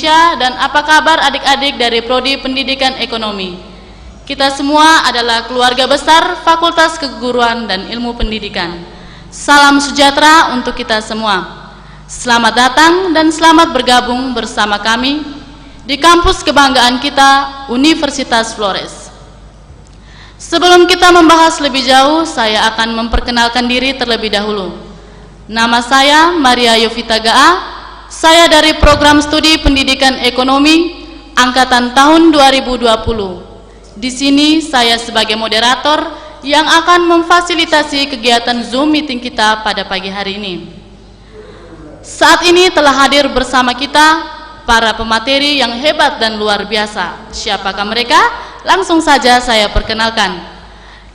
Indonesia, dan apa kabar adik-adik dari Prodi Pendidikan Ekonomi? Kita semua adalah keluarga besar Fakultas Keguruan dan Ilmu Pendidikan. Salam sejahtera untuk kita semua. Selamat datang dan selamat bergabung bersama kami di kampus kebanggaan kita, Universitas Flores. Sebelum kita membahas lebih jauh, saya akan memperkenalkan diri terlebih dahulu. Nama saya Maria Yovita Gaa. Saya dari Program Studi Pendidikan Ekonomi angkatan tahun 2020. Di sini saya sebagai moderator yang akan memfasilitasi kegiatan Zoom meeting kita pada pagi hari ini. Saat ini telah hadir bersama kita para pemateri yang hebat dan luar biasa. Siapakah mereka? Langsung saja saya perkenalkan.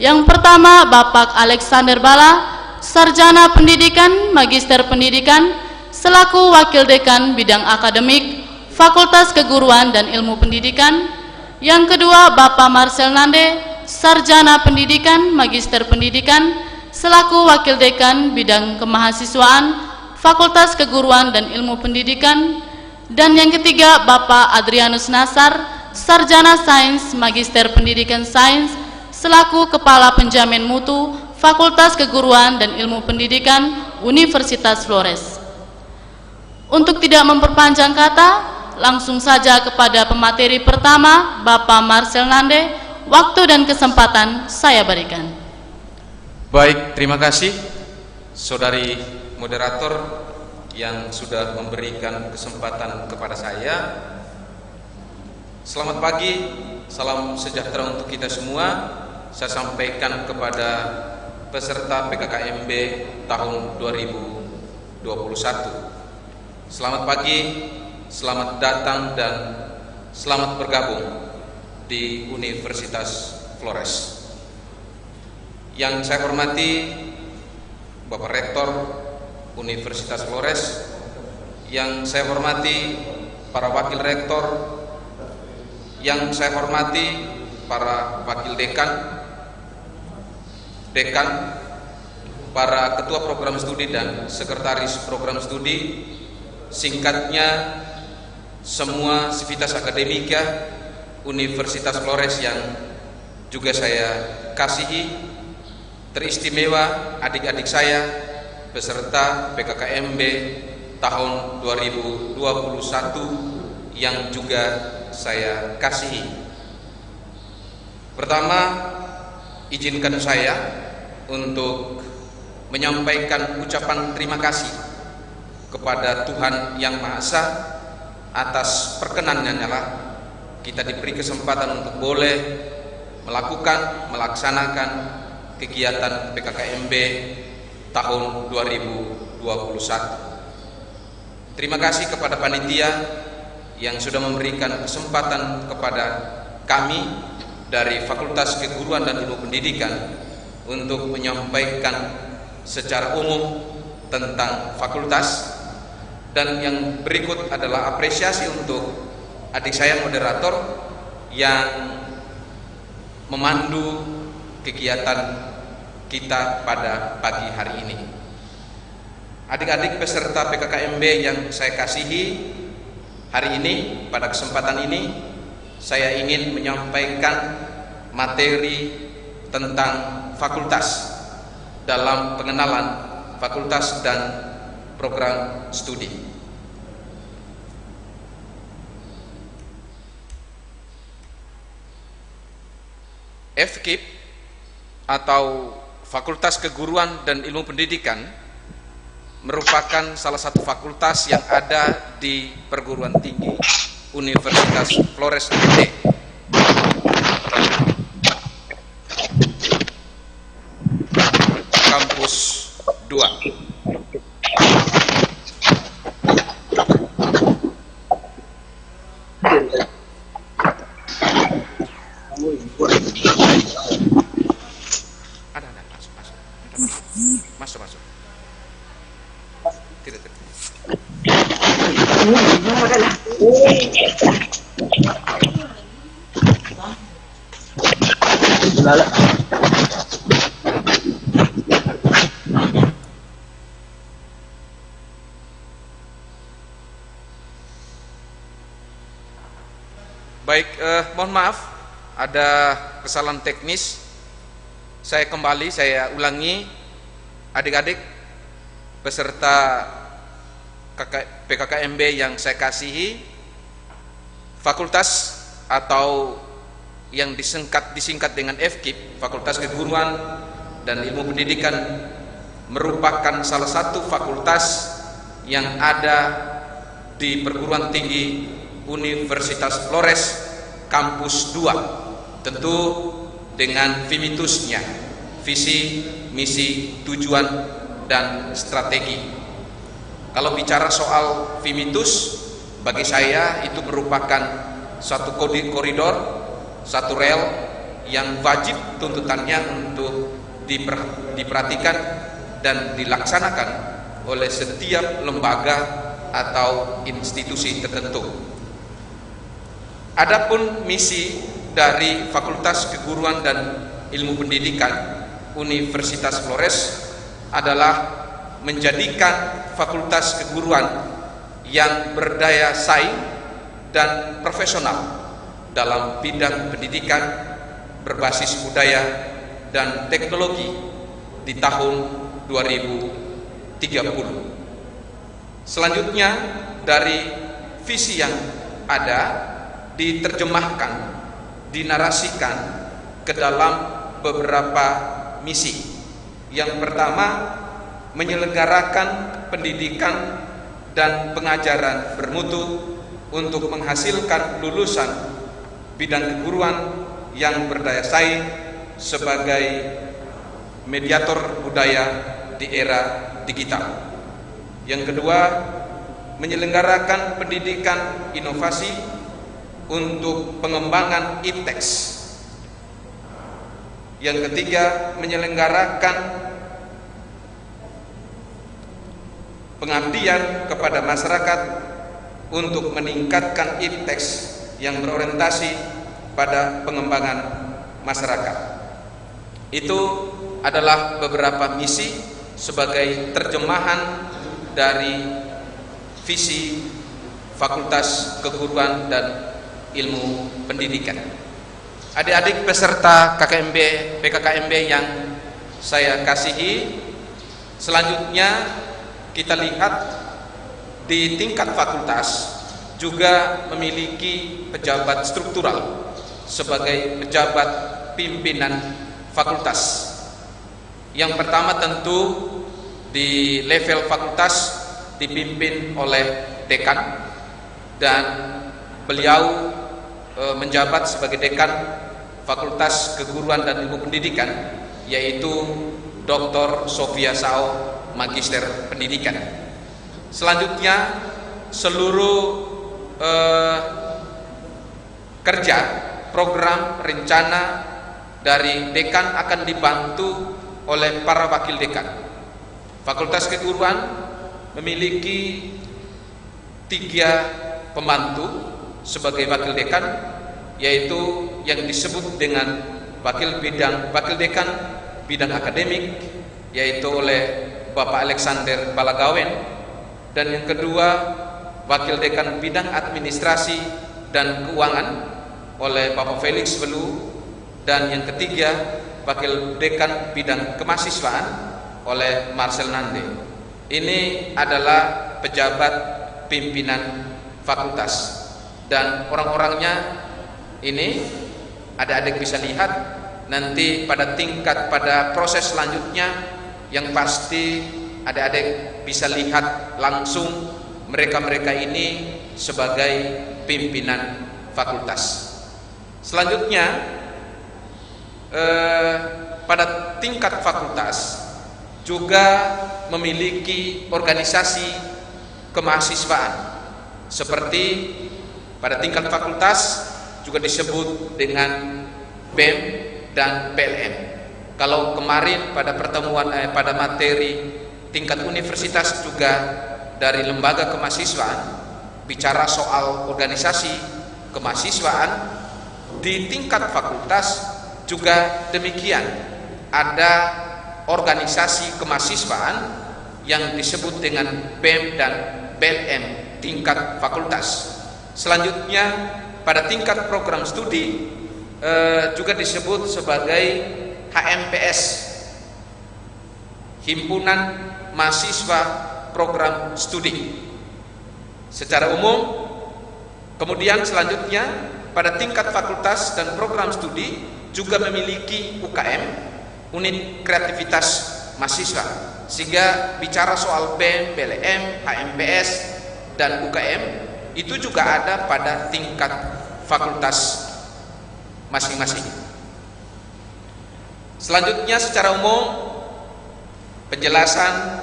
Yang pertama, Bapak Alexander Bala, Sarjana Pendidikan, Magister Pendidikan, selaku Wakil Dekan Bidang Akademik, Fakultas Keguruan dan Ilmu Pendidikan. Yang kedua, Bapak Marcel Nande, Sarjana Pendidikan, Magister Pendidikan, selaku Wakil Dekan Bidang Kemahasiswaan, Fakultas Keguruan dan Ilmu Pendidikan. Dan yang ketiga, Bapak Adrianus Nasar, Sarjana Sains, Magister Pendidikan Sains, selaku Kepala Penjamin Mutu, Fakultas Keguruan dan Ilmu Pendidikan, Universitas Flores. Untuk tidak memperpanjang kata, langsung saja kepada pemateri pertama, Bapak Marcel Nande. Waktu dan kesempatan saya berikan. Baik, terima kasih Saudari moderator yang sudah memberikan kesempatan kepada saya. Selamat pagi, salam sejahtera untuk kita semua. Saya sampaikan kepada peserta PKKMB tahun 2021. Selamat pagi, selamat datang dan selamat bergabung di Universitas Flores. Yang saya hormati Bapak Rektor Universitas Flores, yang saya hormati para Wakil Rektor, yang saya hormati para Wakil Dekan, para Ketua Program Studi dan Sekretaris Program Studi, singkatnya semua sivitas akademika Universitas Flores yang juga saya kasihi, teristimewa adik-adik saya peserta PKKMB tahun 2021 yang juga saya kasihi. Pertama, izinkan saya untuk menyampaikan ucapan terima kasih kepada Tuhan Yang Maha Esa atas perkenannya lah kita diberi kesempatan untuk boleh melaksanakan kegiatan PKKMB tahun 2021. Terima kasih kepada panitia yang sudah memberikan kesempatan kepada kami dari Fakultas Keguruan dan Ilmu Pendidikan untuk menyampaikan secara umum tentang fakultas. Dan yang berikut adalah apresiasi untuk adik saya moderator yang memandu kegiatan kita pada pagi hari ini. Adik-adik peserta PKKMB yang saya kasihi, hari ini pada kesempatan ini saya ingin menyampaikan materi tentang fakultas dalam pengenalan fakultas dan program studi. FKIP atau Fakultas Keguruan dan Ilmu Pendidikan merupakan salah satu fakultas yang ada di perguruan tinggi Universitas Flores NT. Kampus 2. Masuk. Tidak. Baik, mohon maaf ada kesalahan teknis. Saya ulangi, adik-adik peserta PKKMB yang saya kasihi, fakultas atau yang disingkat dengan FKIP, Fakultas Keguruan dan Ilmu Pendidikan, merupakan salah satu fakultas yang ada di perguruan tinggi Universitas Flores Kampus 2, tentu dengan VMITUS-nya, visi, misi, tujuan, dan strategi. Kalau bicara soal VMITUS, bagi saya itu merupakan satu koridor, satu rel yang wajib tuntutannya untuk diperhatikan dan dilaksanakan oleh setiap lembaga atau institusi tertentu. Adapun misi dari Fakultas Keguruan dan Ilmu Pendidikan Universitas Flores adalah menjadikan fakultas keguruan yang berdaya saing dan profesional dalam bidang pendidikan berbasis budaya dan teknologi di tahun 2030. Selanjutnya, dari visi yang ada diterjemahkan, dinarasikan ke dalam beberapa misi. Yang pertama, menyelenggarakan pendidikan dan pengajaran bermutu untuk menghasilkan lulusan bidang keguruan yang berdaya saing sebagai mediator budaya di era digital. Yang kedua, menyelenggarakan pendidikan inovasi untuk pengembangan IPTEX. Yang ketiga, menyelenggarakan pengabdian kepada masyarakat untuk meningkatkan IPTEX yang berorientasi pada pengembangan masyarakat. Itu adalah beberapa misi sebagai terjemahan dari visi Fakultas Keguruan dan Ilmu Pendidikan. Adik-adik peserta PKKMB yang saya kasihi, selanjutnya kita lihat di tingkat fakultas juga memiliki pejabat struktural sebagai pejabat pimpinan fakultas. Yang pertama tentu di level fakultas dipimpin oleh dekan, dan beliau menjabat sebagai dekan Fakultas Keguruan dan Ilmu Pendidikan, yaitu Dr. Sofia Sao, Magister Pendidikan. Selanjutnya seluruh kerja program rencana dari dekan akan dibantu oleh para wakil dekan. Fakultas Keguruan memiliki 3 pembantu sebagai wakil dekan, yaitu yang disebut dengan wakil dekan bidang akademik, yaitu oleh Bapak Alexander Balagawen, dan yang kedua wakil dekan bidang administrasi dan keuangan oleh Bapak Felix Velu, dan yang ketiga wakil dekan bidang kemahasiswaan oleh Marcel Nande. Ini adalah pejabat pimpinan fakultas, dan orang-orangnya ini adik-adik bisa lihat nanti pada proses selanjutnya, yang pasti adik-adik bisa lihat langsung mereka-mereka ini sebagai pimpinan fakultas. Selanjutnya pada tingkat fakultas juga memiliki organisasi kemahasiswaan, seperti pada tingkat fakultas juga disebut dengan BEM dan PLM. Kalau kemarin pada pertemuan pada materi tingkat universitas juga dari lembaga kemahasiswaan bicara soal organisasi kemahasiswaan, di tingkat fakultas juga demikian. Ada organisasi kemahasiswaan yang disebut dengan BEM dan PLM tingkat fakultas. Selanjutnya pada tingkat program studi juga disebut sebagai HMPS, Himpunan Mahasiswa Program Studi secara umum. Kemudian selanjutnya pada tingkat fakultas dan program studi juga memiliki UKM, unit kreativitas mahasiswa, sehingga bicara soal BEM, BLM, HMPS dan UKM itu juga ada pada tingkat fakultas masing-masing. Selanjutnya secara umum penjelasan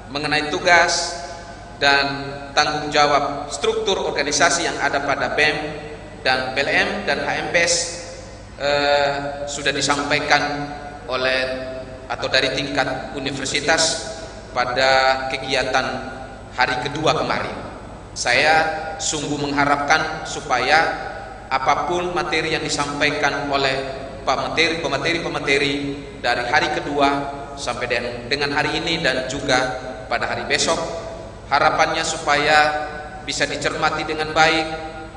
mengenai tugas dan tanggung jawab struktur organisasi yang ada pada BEM dan BLM dan HMPS sudah disampaikan oleh atau dari tingkat universitas pada kegiatan hari kedua kemarin. Saya sungguh mengharapkan supaya apapun materi yang disampaikan oleh pemateri dari hari kedua sampai dengan hari ini dan juga pada hari besok, harapannya supaya bisa dicermati dengan baik,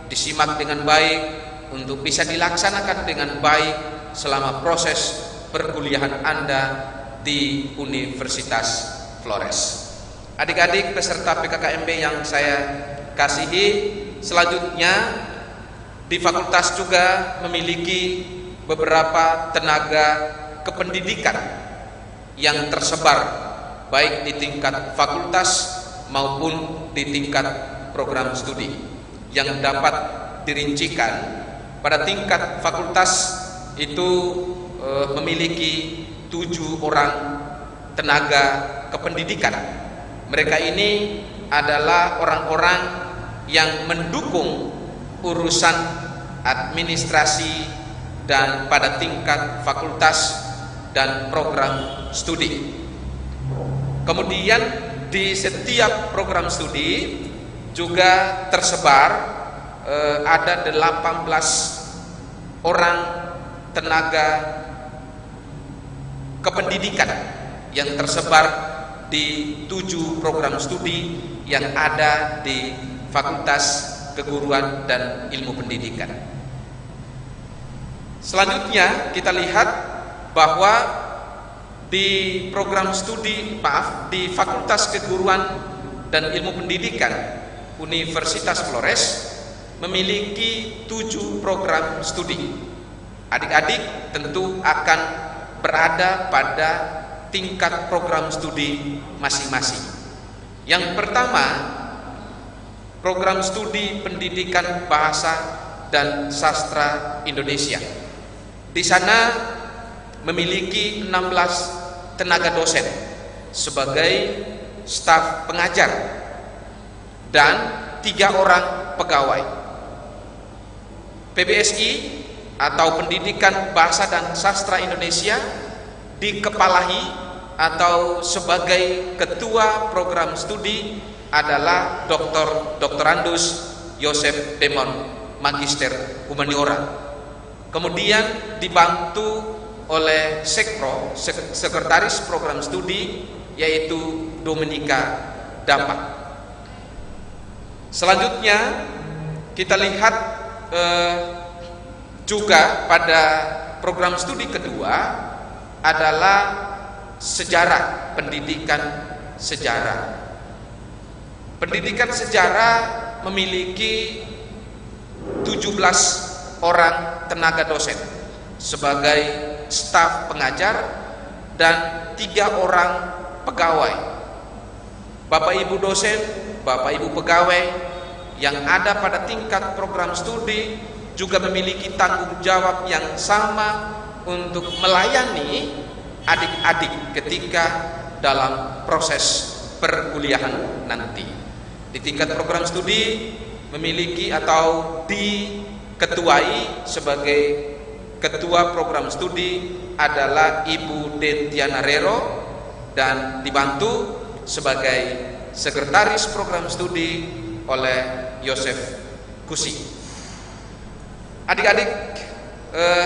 disimak dengan baik, untuk bisa dilaksanakan dengan baik selama proses perkuliahan Anda di Universitas Flores. Adik-adik peserta PKKMB yang saya kasihi, selanjutnya di fakultas juga memiliki beberapa tenaga kependidikan yang tersebar baik di tingkat fakultas maupun di tingkat program studi, yang dapat dirincikan. Pada tingkat fakultas itu memiliki 7 orang tenaga kependidikan. Mereka ini adalah orang-orang yang mendukung urusan administrasi dan pada tingkat fakultas dan program studi. Kemudian di setiap program studi juga tersebar ada 18 orang tenaga kependidikan yang tersebar di 7 program studi yang ada di Fakultas Keguruan dan Ilmu Pendidikan. Selanjutnya kita lihat bahwa di program studi, di Fakultas Keguruan dan Ilmu Pendidikan Universitas Flores memiliki 7 program studi. Adik-adik tentu akan berada pada tingkat program studi masing-masing. Yang pertama, program studi Pendidikan Bahasa dan Sastra Indonesia. Di sana memiliki 16 tenaga dosen sebagai staf pengajar dan 3 orang pegawai. PBSI atau Pendidikan Bahasa dan Sastra Indonesia dikepalai atau sebagai ketua program studi adalah Dr. Andus Yosef Demon, Magister Humaniora. Kemudian dibantu oleh Sekpro, Sekretaris Program Studi, yaitu Dominika Dapa. Selanjutnya kita lihat juga pada program studi kedua adalah sejarah, pendidikan sejarah. Pendidikan sejarah memiliki 17 orang tenaga dosen sebagai staf pengajar dan 3 orang pegawai. Bapak Ibu dosen, Bapak Ibu pegawai yang ada pada tingkat program studi juga memiliki tanggung jawab yang sama untuk melayani adik-adik ketika dalam proses perkuliahan nanti. Di tingkat program studi memiliki atau diketuai sebagai ketua program studi adalah Ibu Dentiana Rero dan dibantu sebagai sekretaris program studi oleh Yosef Kusi. Adik-adik,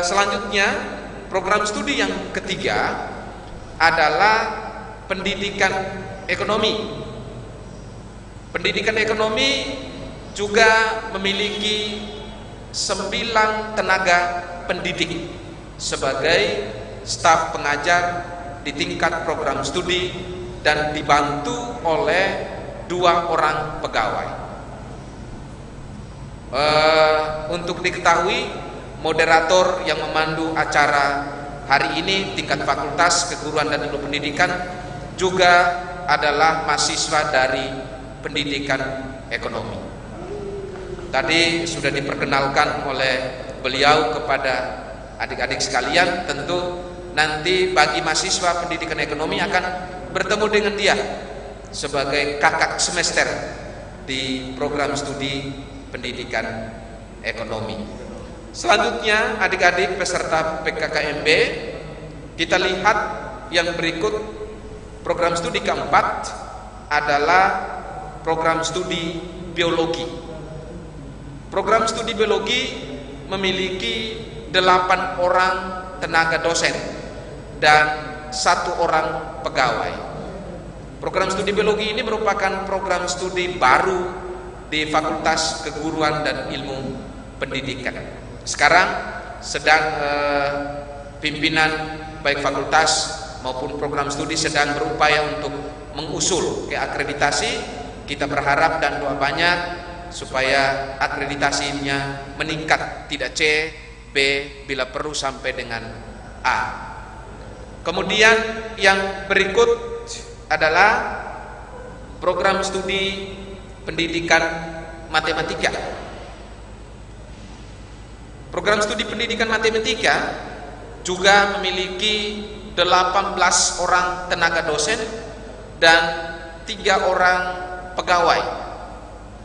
selanjutnya program studi yang ketiga adalah pendidikan ekonomi. Pendidikan ekonomi juga memiliki 9 tenaga pendidik sebagai staf pengajar di tingkat program studi dan dibantu oleh 2 orang pegawai. Untuk diketahui, moderator yang memandu acara hari ini tingkat fakultas keguruan dan ilmu pendidikan juga adalah mahasiswa dari pendidikan ekonomi. Tadi sudah diperkenalkan oleh beliau kepada adik-adik sekalian. Tentu nanti bagi mahasiswa pendidikan ekonomi akan bertemu dengan dia sebagai kakak semester di program studi pendidikan ekonomi. Selanjutnya adik-adik peserta PKKMB, kita lihat yang berikut. Program studi keempat adalah program studi biologi. Program studi biologi memiliki 8 orang tenaga dosen dan 1 orang pegawai. Program studi biologi ini merupakan program studi baru di Fakultas Keguruan dan Ilmu Pendidikan. Sekarang sedang pimpinan baik fakultas maupun program studi sedang berupaya untuk mengusul ke akreditasi. Kita berharap dan doa banyak supaya akreditasinya meningkat, tidak C, B, bila perlu sampai dengan A. Kemudian yang berikut adalah program studi pendidikan matematika. Program studi pendidikan matematika juga memiliki 18 orang tenaga dosen dan 3 orang pegawai.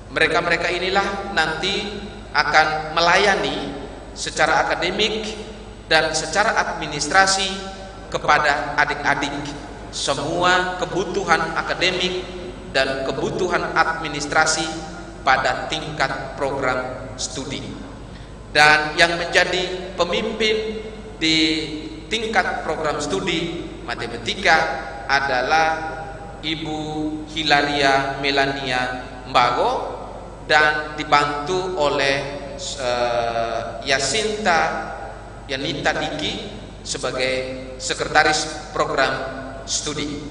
Mereka inilah nanti akan melayani secara akademik dan secara administrasi kepada adik-adik semua kebutuhan akademik dan kebutuhan administrasi pada tingkat program studi. Dan yang menjadi pemimpin di tingkat program studi matematika adalah Ibu Hilaria Melania Mbago dan dibantu oleh Yasinta Yanita Diki sebagai sekretaris program studi.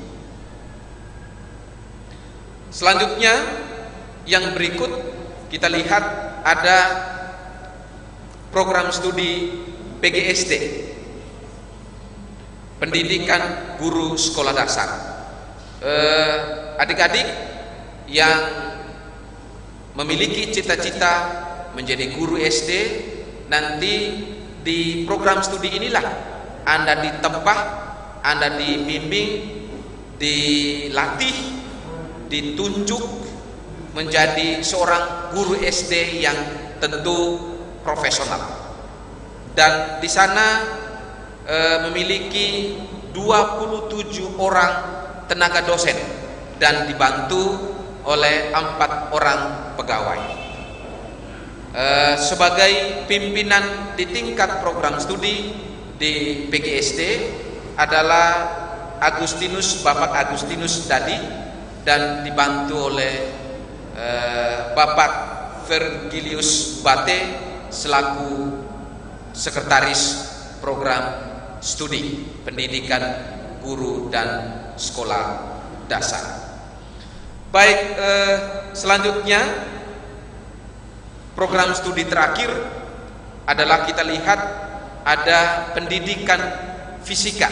Selanjutnya yang berikut kita lihat ada program studi PGSD, pendidikan guru sekolah dasar. Adik-adik yang memiliki cita-cita menjadi guru SD, nanti di program studi inilah Anda ditempah, Anda dibimbing, dilatih, ditunjuk menjadi seorang guru SD yang tentu profesional. Dan di sana memiliki 27 orang tenaga dosen dan dibantu oleh 4 orang pegawai. Sebagai pimpinan di tingkat program studi di PGSD adalah Bapak Agustinus Dadi dan dibantu oleh Bapak Vergilius Bate selaku sekretaris program studi pendidikan guru dan sekolah dasar. Baik, selanjutnya program studi terakhir adalah kita lihat ada pendidikan fisika.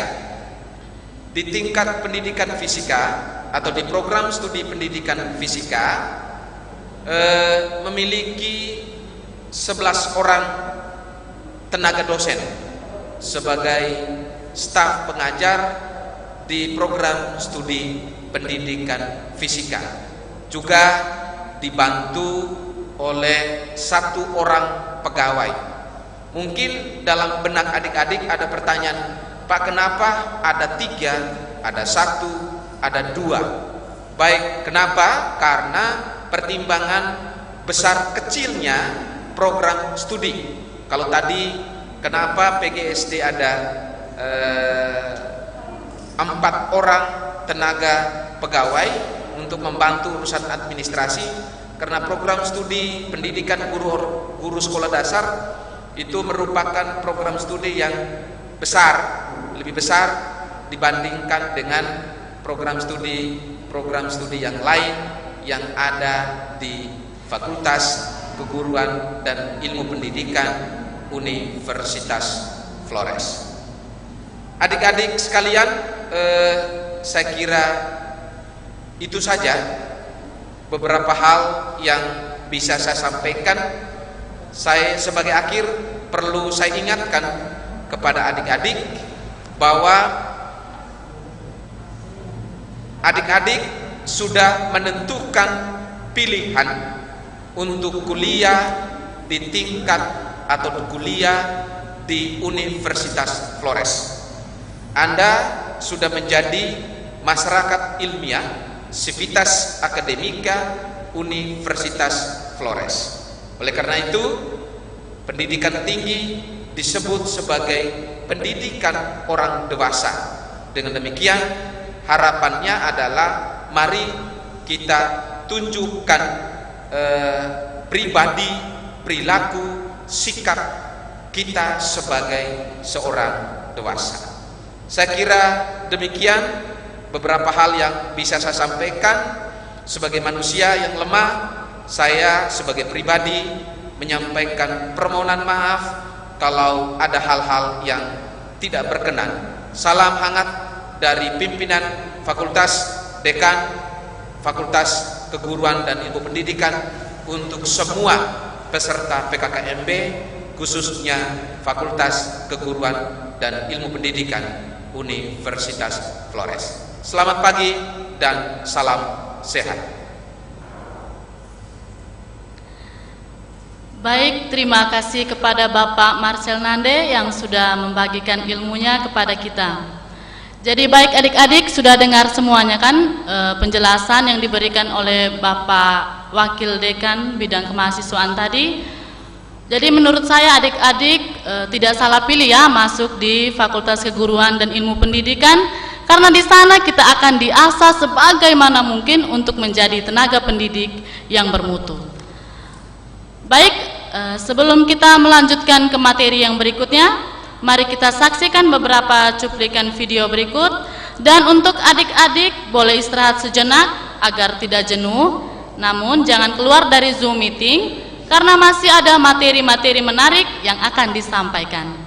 Di tingkat pendidikan fisika atau di program studi pendidikan fisika memiliki 11 orang tenaga dosen sebagai staf pengajar di program studi pendidikan fisika, juga dibantu oleh 1 orang pegawai. Mungkin dalam benak adik-adik ada pertanyaan, Pak, kenapa ada 3, ada 1, ada 2? Baik, kenapa? Karena pertimbangan besar kecilnya program studi. Kalau tadi kenapa PGSD ada 4 orang tenaga pegawai untuk membantu urusan administrasi, karena program studi pendidikan guru sekolah dasar itu merupakan program studi yang besar, lebih besar dibandingkan dengan program studi yang lain yang ada di Fakultas Keguruan dan Ilmu Pendidikan Universitas Flores. Adik-adik sekalian, saya kira itu saja beberapa hal yang bisa saya sampaikan. Saya sebagai akhir perlu saya ingatkan kepada adik-adik bahwa adik-adik sudah menentukan pilihan untuk kuliah di tingkat atau kuliah di Universitas Flores. Anda sudah menjadi masyarakat ilmiah, Civitas Akademika Universitas Flores. Oleh karena itu, pendidikan tinggi disebut sebagai pendidikan orang dewasa. Dengan demikian, harapannya adalah mari kita tunjukkan pribadi, perilaku, sikap kita sebagai seorang dewasa. Saya kira demikian beberapa hal yang bisa saya sampaikan. Sebagai manusia yang lemah, saya sebagai pribadi menyampaikan permohonan maaf kalau ada hal-hal yang tidak berkenan. Salam hangat dari pimpinan Fakultas, Dekan Fakultas Keguruan dan Ilmu Pendidikan untuk semua peserta PKKMB, khususnya Fakultas Keguruan dan Ilmu Pendidikan Universitas Flores. Selamat pagi dan salam sehat. Baik, terima kasih kepada Bapak Marcel Nande yang sudah membagikan ilmunya kepada kita. Jadi baik adik-adik, sudah dengar semuanya kan penjelasan yang diberikan oleh Bapak Wakil Dekan Bidang Kemahasiswaan tadi. Jadi menurut saya adik-adik tidak salah pilih ya masuk di Fakultas Keguruan dan Ilmu Pendidikan, karena di sana kita akan diasah sebagaimana mungkin untuk menjadi tenaga pendidik yang bermutu. Baik, sebelum kita melanjutkan ke materi yang berikutnya, mari kita saksikan beberapa cuplikan video berikut. Dan untuk adik-adik boleh istirahat sejenak agar tidak jenuh, namun jangan keluar dari Zoom meeting karena masih ada materi-materi menarik yang akan disampaikan.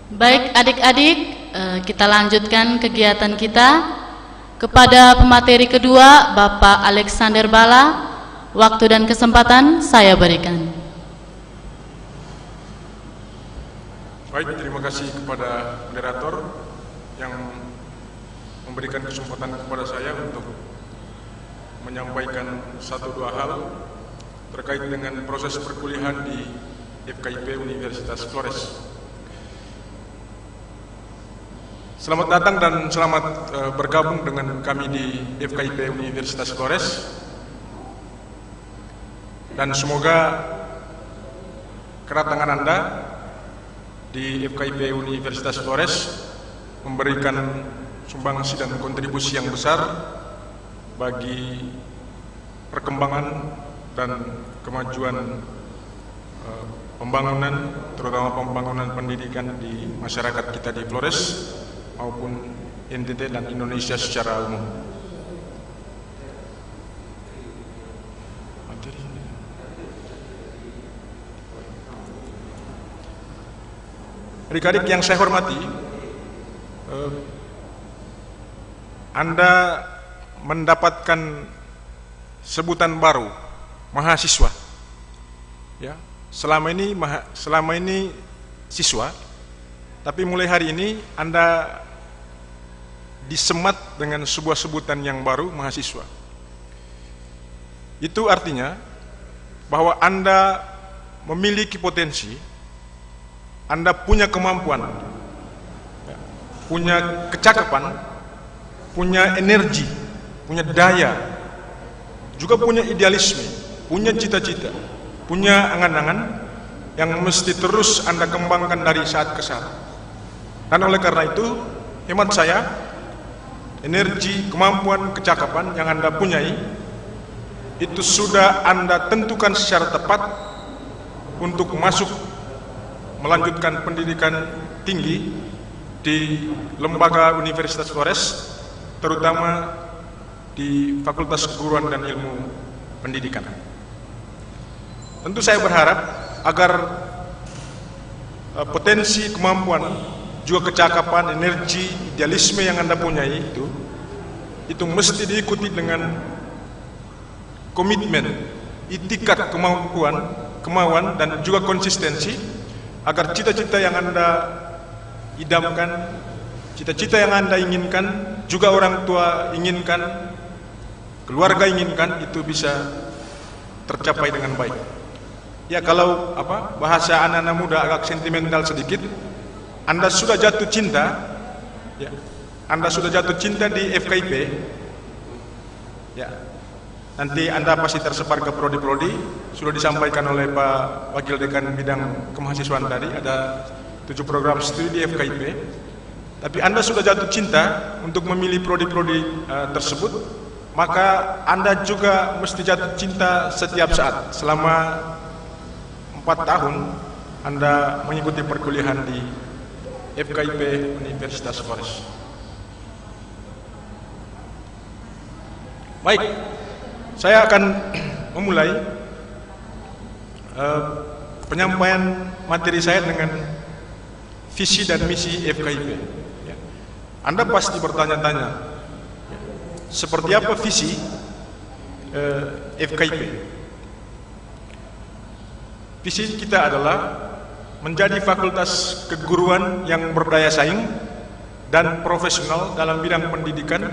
Baik adik-adik, kita lanjutkan kegiatan kita. Kepada pemateri kedua, Bapak Alexander Bala, waktu dan kesempatan saya berikan. Baik, terima kasih kepada moderator yang memberikan kesempatan kepada saya untuk menyampaikan satu dua hal terkait dengan proses perkuliahan di FKIP Universitas Flores. Selamat datang dan selamat bergabung dengan kami di FKIP Universitas Flores, dan semoga kedatangan Anda di FKIP Universitas Flores memberikan sumbangsi dan kontribusi yang besar bagi perkembangan dan kemajuan pembangunan, terutama pembangunan pendidikan di masyarakat kita di Flores maupun NTT dan Indonesia secara umum. Adik-adik yang saya hormati, Anda mendapatkan sebutan baru, mahasiswa. Ya, selama ini siswa, tapi mulai hari ini Anda disemat dengan sebuah sebutan yang baru, mahasiswa. Itu artinya bahwa Anda memiliki potensi, Anda punya kemampuan, punya kecakapan, punya energi, punya daya, juga punya idealisme, punya cita-cita, punya angan-angan yang mesti terus Anda kembangkan dari saat ke saat. Dan oleh karena itu, hemat saya, energi, kemampuan, kecakapan yang Anda punyai itu sudah Anda tentukan secara tepat untuk masuk melanjutkan pendidikan tinggi di lembaga Universitas Flores, terutama di Fakultas Keguruan dan Ilmu Pendidikan. Tentu saya berharap agar potensi, kemampuan, juga kecakapan, energi, idealisme yang Anda punyai itu mesti diikuti dengan komitmen, itikat, kemauan, dan juga konsistensi, agar cita-cita yang Anda idamkan, cita-cita yang Anda inginkan, juga orang tua inginkan, keluarga inginkan, itu bisa tercapai dengan baik. Ya, kalau bahasa anak-anak muda agak sentimental sedikit, Anda sudah jatuh cinta, ya, Anda sudah jatuh cinta di FKIP, ya, nanti Anda pasti tersebar ke prodi-prodi. Sudah disampaikan oleh Pak Wakil Dekan Bidang Kemahasiswaan tadi, ada 7 program studi di FKIP. Tapi Anda sudah jatuh cinta untuk memilih prodi-prodi tersebut, maka Anda juga mesti jatuh cinta setiap saat. Selama 4 tahun Anda mengikuti perkuliahan di FKIP Universitas Flores. Baik, saya akan memulai penyampaian materi saya dengan visi dan misi FKIP. Anda pasti bertanya-tanya, seperti apa visi FKIP? Visi kita adalah menjadi fakultas keguruan yang berdaya saing dan profesional dalam bidang pendidikan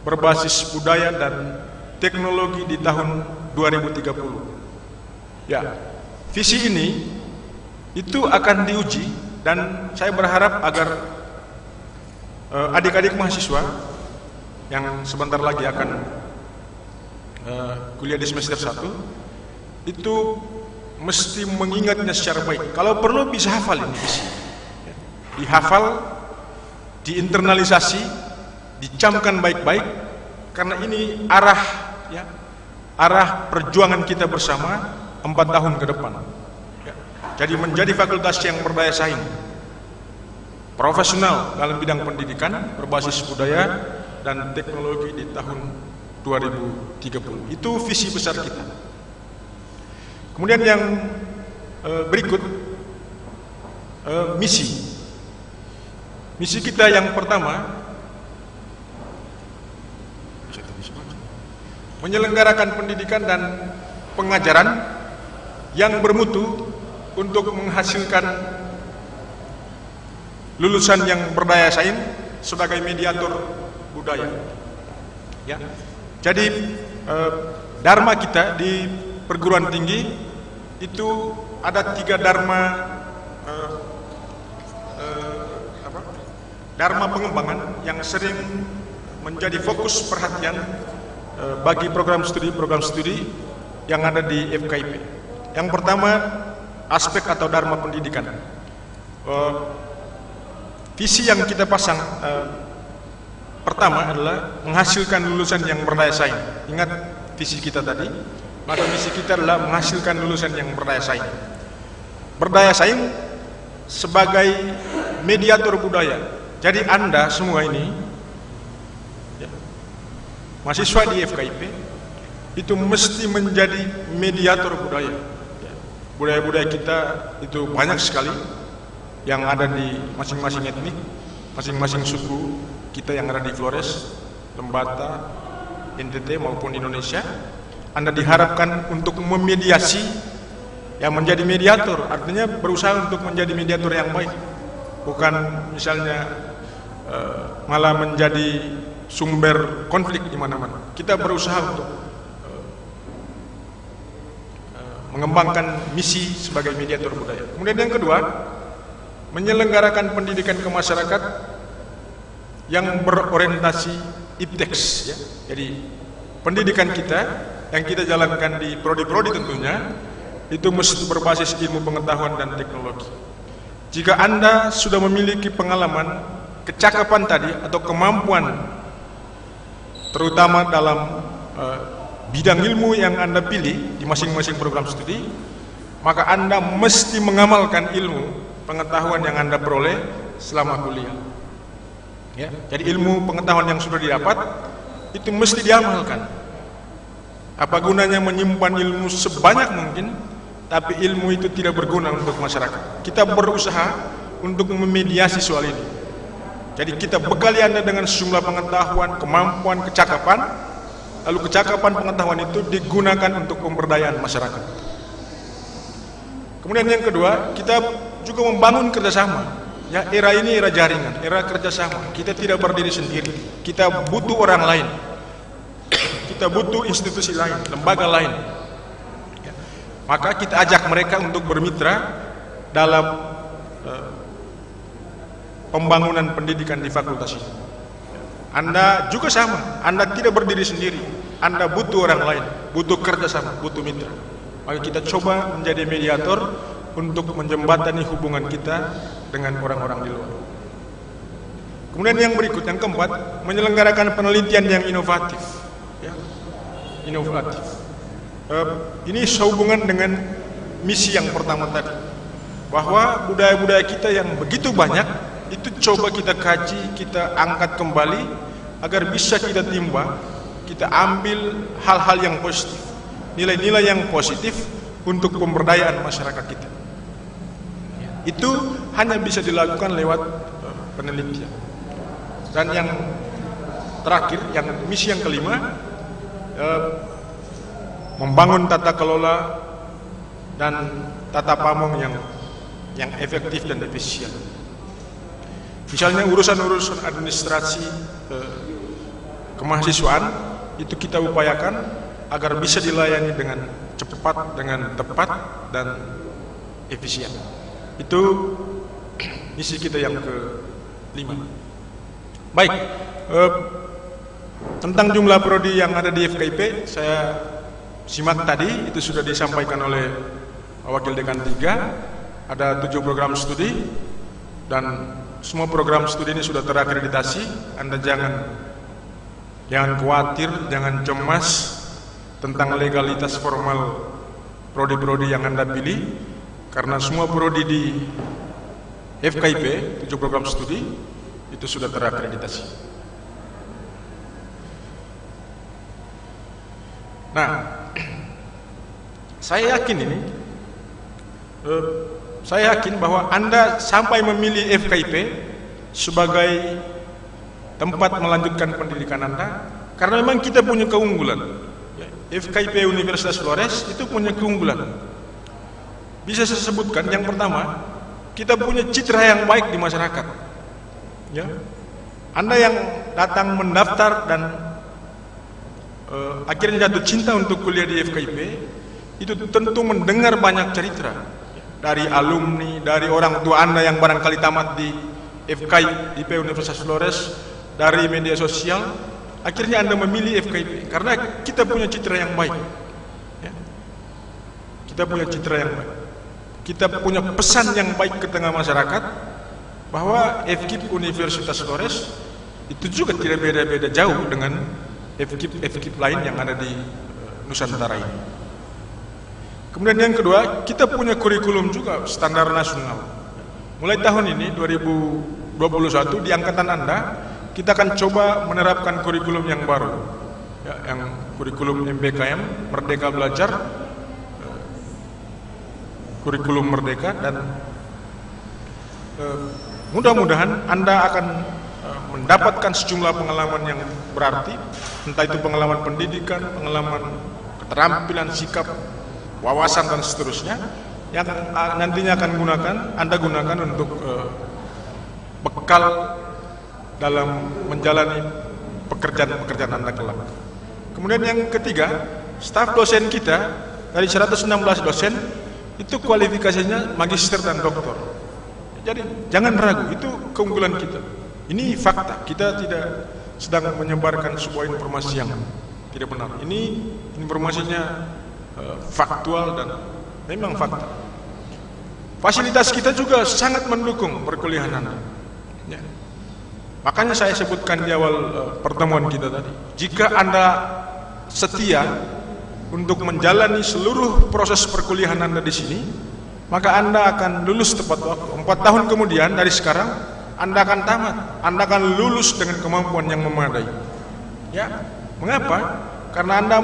berbasis budaya dan teknologi di tahun 2030. Ya, visi ini itu akan diuji, dan saya berharap agar adik-adik mahasiswa yang sebentar lagi akan kuliah di semester 1 itu mesti mengingatnya secara baik. Kalau perlu bisa hafal ini visi, dihafal, diinternalisasi, dicamkan baik-baik, karena ini arah perjuangan kita bersama 4 tahun ke depan. Jadi menjadi fakultas yang berdaya saing, profesional dalam bidang pendidikan berbasis budaya dan teknologi di tahun 2030. Itu visi besar kita. Kemudian yang berikut, misi. Misi kita yang pertama menyelenggarakan pendidikan dan pengajaran yang bermutu untuk menghasilkan lulusan yang berdaya saing sebagai mediator budaya. Ya. Jadi dharma kita di perguruan tinggi itu ada 3 dharma dharma pengembangan yang sering menjadi fokus perhatian bagi program studi yang ada di FKIP. Yang pertama, aspek atau dharma pendidikan. Visi yang kita pasang pertama adalah menghasilkan lulusan yang berdaya saing. Ingat visi kita tadi, maka misi kita adalah menghasilkan lulusan yang berdaya saing. Berdaya saing sebagai mediator budaya. Jadi Anda semua ini, ya, mahasiswa di FKIP, itu mesti menjadi mediator budaya. Budaya-budaya kita itu banyak sekali yang ada di masing-masing etnik, masing-masing suku kita yang ada di Flores, Lembata, NTT maupun Indonesia. Anda diharapkan untuk memediasi, yang menjadi mediator, artinya berusaha untuk menjadi mediator yang baik, bukan misalnya malah menjadi sumber konflik di mana-mana. Kita berusaha untuk mengembangkan misi sebagai mediator budaya. Kemudian yang kedua, menyelenggarakan pendidikan ke masyarakat yang berorientasi IPTEX, ya. Jadi pendidikan kita yang kita jalankan di prodi-prodi tentunya itu mesti berbasis ilmu pengetahuan dan teknologi. Jika Anda sudah memiliki pengalaman, kecakapan tadi atau kemampuan terutama dalam bidang ilmu yang Anda pilih di masing-masing program studi, maka Anda mesti mengamalkan ilmu pengetahuan yang Anda peroleh selama kuliah. Ya, jadi ilmu pengetahuan yang sudah didapat itu mesti diamalkan. Apa gunanya menyimpan ilmu sebanyak mungkin, tapi ilmu itu tidak berguna untuk masyarakat. Kita berusaha untuk memediasi soal ini. Jadi kita bekali Anda dengan sejumlah pengetahuan, kemampuan, kecakapan, lalu kecakapan pengetahuan itu digunakan untuk pemberdayaan masyarakat. Kemudian yang kedua, kita juga membangun kerjasama. Ya, era ini era jaringan, era kerjasama. Kita tidak berdiri sendiri. Kita butuh orang lain. Kita butuh institusi lain, lembaga lain. Ya. Maka kita ajak mereka untuk bermitra dalam pembangunan pendidikan di fakultas ini. Anda juga sama, Anda tidak berdiri sendiri. Anda butuh orang lain, butuh kerjasama, butuh mitra. Maka kita coba menjadi mediator untuk menjembatani hubungan kita dengan orang-orang di luar. Kemudian yang berikut, yang keempat, menyelenggarakan penelitian yang inovatif. Ya, inovatif. Ini sehubungan dengan misi yang pertama tadi, bahwa budaya-budaya kita yang begitu banyak itu coba kita kaji, kita angkat kembali agar bisa kita timba, kita ambil hal-hal yang positif, nilai-nilai yang positif untuk pemberdayaan masyarakat kita. Itu hanya bisa dilakukan lewat penelitian. Dan yang terakhir, yang misi yang kelima, membangun tata kelola dan tata pamong yang efektif dan efisien. Misalnya urusan-urusan administrasi kemahasiswaan itu kita upayakan agar bisa dilayani dengan cepat, dengan tepat dan efisien. Itu misi kita yang ke-5. Baik, tentang jumlah prodi yang ada di FKIP saya simak tadi, itu sudah disampaikan oleh Wakil Dekan 3. Ada 7 program studi dan semua program studi ini sudah terakreditasi. Anda jangan khawatir, jangan cemas tentang legalitas formal prodi-prodi yang Anda pilih, karena semua prodi di FKIP 7 program studi itu sudah terakreditasi. Nah, saya yakin bahwa Anda sampai memilih FKIP sebagai tempat melanjutkan pendidikan Anda, karena memang kita punya keunggulan. FKIP Universitas Flores itu punya keunggulan. Bisa saya sebutkan, yang pertama, kita punya citra yang baik di masyarakat. Ya, Anda yang datang mendaftar dan akhirnya jatuh cinta untuk kuliah di FKIP, itu tentu mendengar banyak cerita dari alumni, dari orang tua Anda yang barangkali tamat di FKIP Universitas Flores, dari media sosial. Akhirnya Anda memilih FKIP karena kita punya citra yang baik. Ya. Kita punya citra yang baik. Kita punya pesan yang baik ke tengah masyarakat bahwa FKIP Universitas Flores itu juga tidak beda-beda jauh dengan FKIP lain yang ada di Nusantara ini. Kemudian yang kedua, kita punya kurikulum juga standar nasional. Mulai tahun ini 2021 di angkatan Anda, kita akan coba menerapkan kurikulum yang baru, ya, yang kurikulum MBKM, Merdeka Belajar, kurikulum Merdeka, dan mudah-mudahan Anda akan mendapatkan sejumlah pengalaman yang berarti, entah itu pengalaman pendidikan, pengalaman keterampilan, sikap, wawasan dan seterusnya, yang nantinya akan Anda gunakan untuk bekal dalam menjalani pekerjaan Anda kelak. Kemudian yang ketiga, staf dosen kita dari 116 dosen itu kualifikasinya magister dan doktor. Jadi jangan ragu, itu keunggulan kita. Ini fakta, kita tidak sedang menyebarkan sebuah informasi yang tidak benar. Ini informasinya faktual dan memang fakta. Fasilitas kita juga sangat mendukung perkuliahan Anda. Ya. Makanya saya sebutkan di awal pertemuan kita tadi, jika Anda setia untuk menjalani seluruh proses perkuliahan Anda di sini, maka Anda akan lulus tepat waktu. 4 tahun kemudian dari sekarang Anda akan tamat, Anda akan lulus dengan kemampuan yang memadai. Ya, mengapa? Karena Anda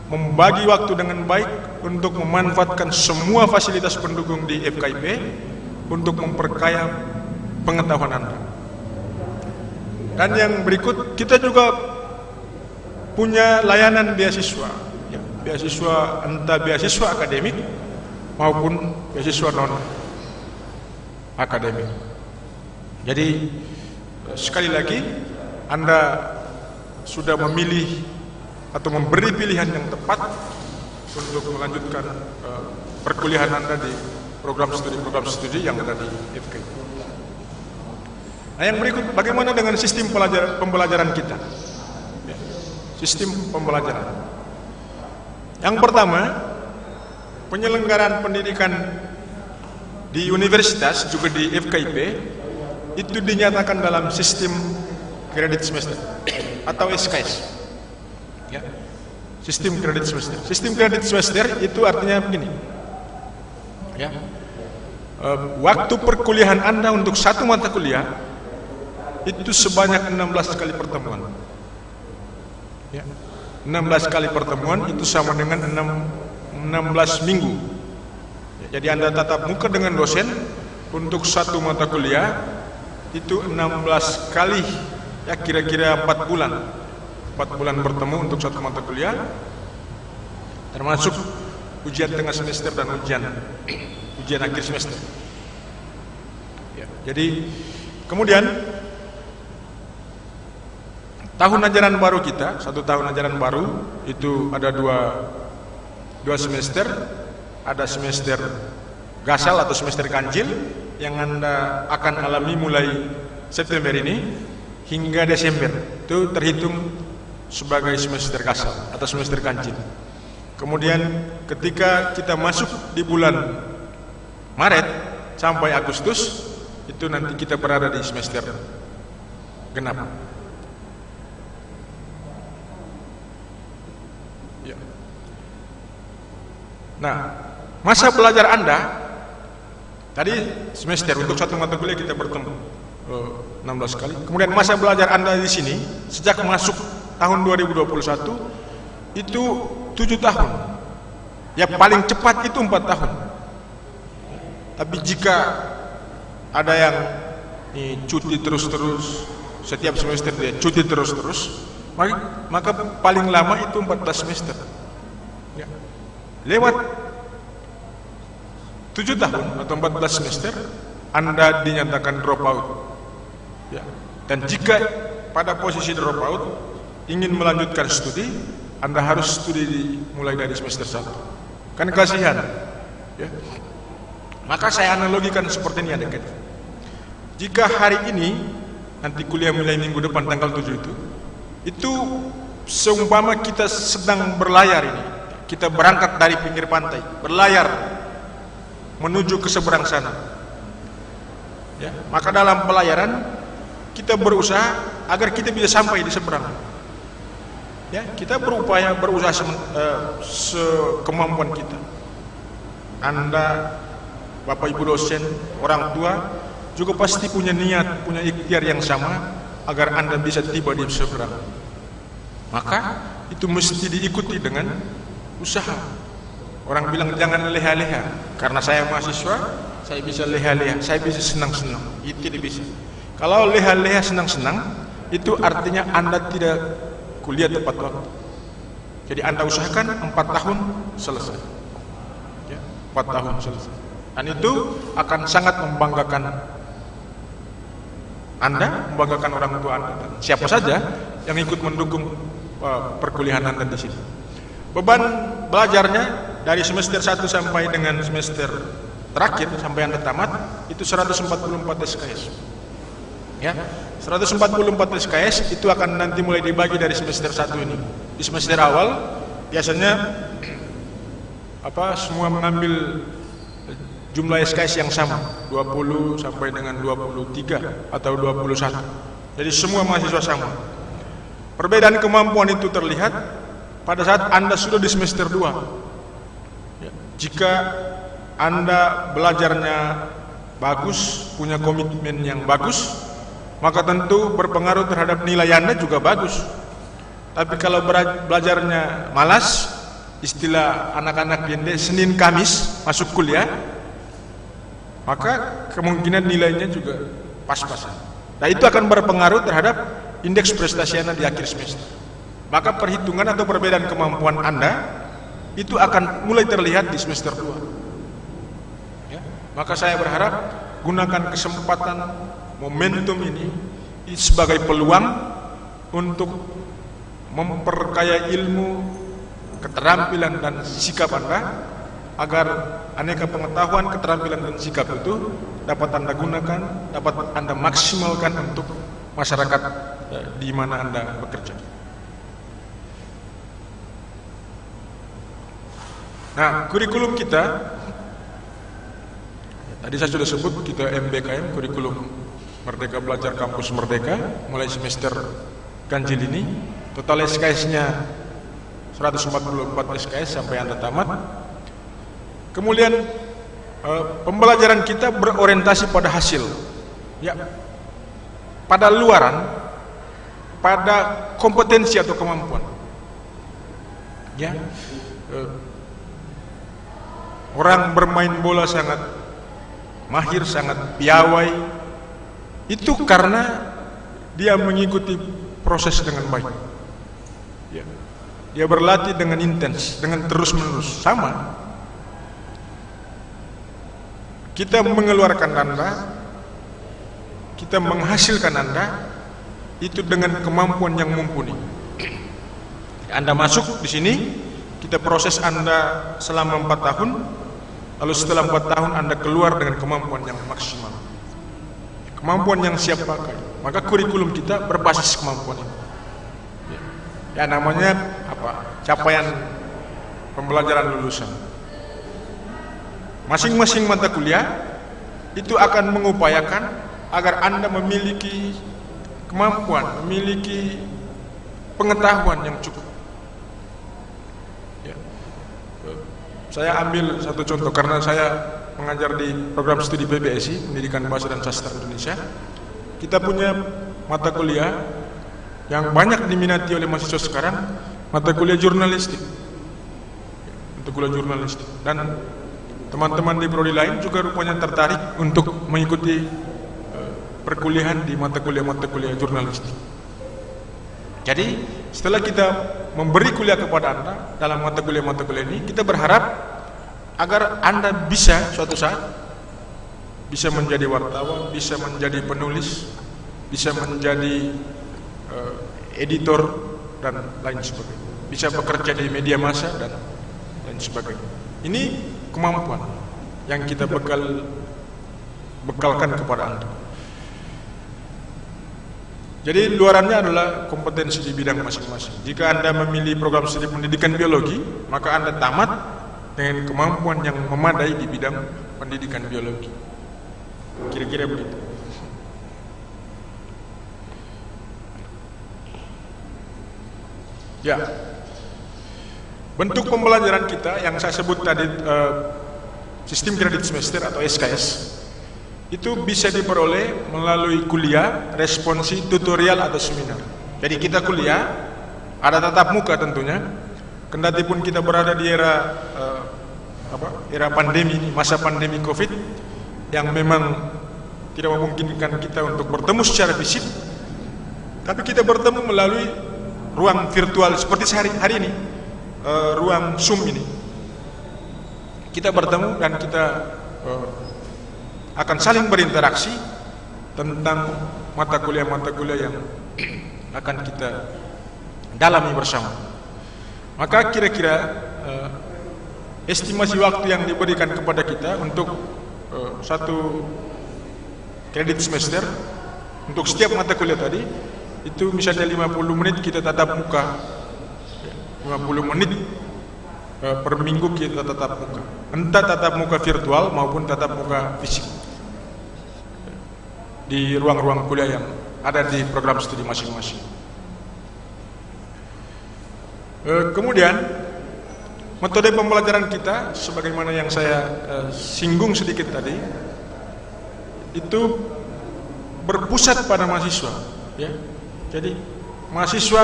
membagi waktu dengan baik untuk memanfaatkan semua fasilitas pendukung di FKIP untuk memperkaya pengetahuan Anda. Dan yang berikut, kita juga punya layanan beasiswa, ya, beasiswa entah beasiswa akademik maupun beasiswa non akademik. Jadi sekali lagi, Anda sudah memilih atau memberi pilihan yang tepat untuk melanjutkan perkuliahan Anda di program studi yang ada di FKIP. Nah, yang berikut, bagaimana dengan sistem pembelajaran kita? Ya, sistem pembelajaran. Yang pertama, penyelenggaraan pendidikan di universitas juga di FKIP itu dinyatakan dalam sistem kredit semester atau SKS. Ya, sistem kredit semester. Sistem kredit semester itu artinya begini. Ya, waktu perkuliahan Anda untuk satu mata kuliah itu sebanyak 16 kali pertemuan. Ya, 16 kali pertemuan itu sama dengan 16 minggu. Ya, jadi Anda tatap muka dengan dosen untuk satu mata kuliah itu 16 kali, ya kira-kira 4 bulan. 4 bulan bertemu untuk satu mata kuliah, termasuk ujian tengah semester dan ujian akhir semester. Ya, jadi kemudian tahun ajaran baru kita, 1 tahun ajaran baru itu ada dua semester, ada semester gasal atau semester kancil yang Anda akan alami mulai September ini hingga Desember. Itu terhitung sebagai semester gasal atau semester kancil. Kemudian ketika kita masuk di bulan Maret sampai Agustus, itu nanti kita berada di semester genap. Ya. Nah, masa belajar Anda tadi semester untuk satu mata kuliah kita bertemu 16 kali. Kemudian masa belajar Anda di sini sejak masuk tahun 2021 itu 7 tahun. Ya paling cepat itu 4 tahun. Tapi jika ada yang ini cuti terus-terus, setiap semester dia cuti terus-terus, maka paling lama itu 14 semester. Ya. Lewat 7 tahun atau 14 semester, Anda dinyatakan drop out. Ya. Dan jika pada posisi drop out ingin melanjutkan studi, Anda harus studi mulai dari semester 1. Kan kasihan. Ya. Maka saya analogikan seperti ini adik-adik. Jika hari ini, nanti kuliah mulai minggu depan tanggal 7 itu seumpama kita sedang berlayar ini. Kita berangkat dari pinggir pantai, berlayar menuju ke seberang sana. Ya, maka dalam pelayaran kita berusaha agar kita bisa sampai di seberang. Ya, kita berusaha sekemampuan kita. Anda, Bapak Ibu dosen, orang tua juga pasti punya niat, punya ikhtiar yang sama agar Anda bisa tiba di seberang. Maka itu mesti diikuti dengan usaha. Orang bilang jangan leha-leha. Karena saya mahasiswa, saya bisa leha-leha, saya bisa senang-senang. Itu tidak bisa. Kalau leha-leha senang-senang, itu artinya Anda tidak kuliah tepat waktu. Jadi Anda usahakan 4 tahun selesai. Ya, 4 tahun selesai. Dan itu akan sangat membanggakan Anda, membanggakan orang tua Anda, dan siapa saja yang ikut mendukung perkuliahan Anda di sini. Beban belajarnya dari semester 1 sampai dengan semester terakhir sampai Anda tamat itu 144 SKS. Ya, 144 SKS itu akan nanti mulai dibagi dari semester 1 ini. Di semester awal biasanya semua mengambil jumlah SKS yang sama, 20 sampai dengan 23 atau 21. Jadi semua mahasiswa sama. Perbedaan kemampuan itu terlihat pada saat Anda sudah di semester 2. Ya, jika Anda belajarnya bagus, punya komitmen yang bagus, maka tentu berpengaruh terhadap nilai Anda juga bagus. Tapi kalau belajarnya malas, istilah anak-anak Dende Senin Kamis masuk kuliah, maka kemungkinan nilainya juga pas-pasan. Nah, itu akan berpengaruh terhadap indeks prestasi Anda di akhir semester. Maka perhitungan atau perbedaan kemampuan Anda itu akan mulai terlihat di semester 2. Ya. Maka saya berharap gunakan kesempatan momentum ini sebagai peluang untuk memperkaya ilmu, keterampilan dan sikap Anda, agar aneka pengetahuan, keterampilan dan sikap itu dapat Anda gunakan, dapat Anda maksimalkan untuk masyarakat di mana Anda bekerja. Nah, kurikulum kita tadi saya sudah sebut, kita MBKM, kurikulum Merdeka Belajar Kampus Merdeka, mulai semester ganjil ini total SKS-nya 144 SKS sampai Anda tamat. Kemudian pembelajaran kita berorientasi pada hasil, ya, pada luaran, pada kompetensi atau kemampuan. Ya, orang bermain bola sangat mahir, sangat piawai, itu karena dia mengikuti proses dengan baik. Ya. Dia berlatih dengan intens, dengan terus-menerus. Sama. Kita mengeluarkan Anda, kita menghasilkan Anda itu dengan kemampuan yang mumpuni. Anda masuk di sini, kita proses Anda selama 4 tahun, lalu setelah 4 tahun Anda keluar dengan kemampuan yang maksimal, kemampuan yang siap pakai. Maka kurikulum kita berbasis kemampuan itu. Ya, namanya capaian pembelajaran lulusan. Masing-masing mata kuliah itu akan mengupayakan agar Anda memiliki kemampuan, memiliki pengetahuan yang cukup. Ya. Saya ambil satu contoh karena saya mengajar di program studi PBSI, Pendidikan Bahasa dan Sastra Indonesia. Kita punya mata kuliah yang banyak diminati oleh mahasiswa sekarang, mata kuliah jurnalistik. Mata kuliah jurnalistik. Dan teman-teman di prodi lain juga rupanya tertarik untuk mengikuti perkuliahan di mata kuliah jurnalistik. Jadi setelah kita memberi kuliah kepada Anda dalam mata kuliah ini, kita berharap agar Anda bisa suatu saat bisa menjadi wartawan, bisa menjadi penulis, bisa menjadi editor dan lain sebagainya, bisa bekerja di media massa dan lain sebagainya. Ini kemampuan yang kita bekalkan kepada Anda. Jadi luarannya adalah kompetensi di bidang masing-masing. Jika Anda memilih program studi pendidikan biologi, maka Anda tamat dengan kemampuan yang memadai di bidang pendidikan biologi. Kira-kira begitu. Ya, bentuk pembelajaran kita yang saya sebut tadi sistem kredit semester atau SKS itu bisa diperoleh melalui kuliah, responsi, tutorial atau seminar. Jadi kita kuliah ada tatap muka tentunya. Kendati pun kita berada di era pandemi, masa pandemi COVID yang memang tidak memungkinkan kita untuk bertemu secara fisik, tapi kita bertemu melalui ruang virtual seperti hari ini, ruang Zoom ini. Kita bertemu dan kita akan saling berinteraksi tentang mata kuliah yang akan kita dalami bersama. Maka kira-kira estimasi waktu yang diberikan kepada kita untuk satu kredit semester untuk setiap mata kuliah tadi itu misalnya 50 menit kita tatap muka, 50 menit per minggu kita tatap muka, entah tatap muka virtual maupun tatap muka fisik di ruang-ruang kuliah yang ada di program studi masing-masing. Kemudian metode pembelajaran kita sebagaimana yang saya singgung sedikit tadi itu berpusat pada mahasiswa, ya. Jadi mahasiswa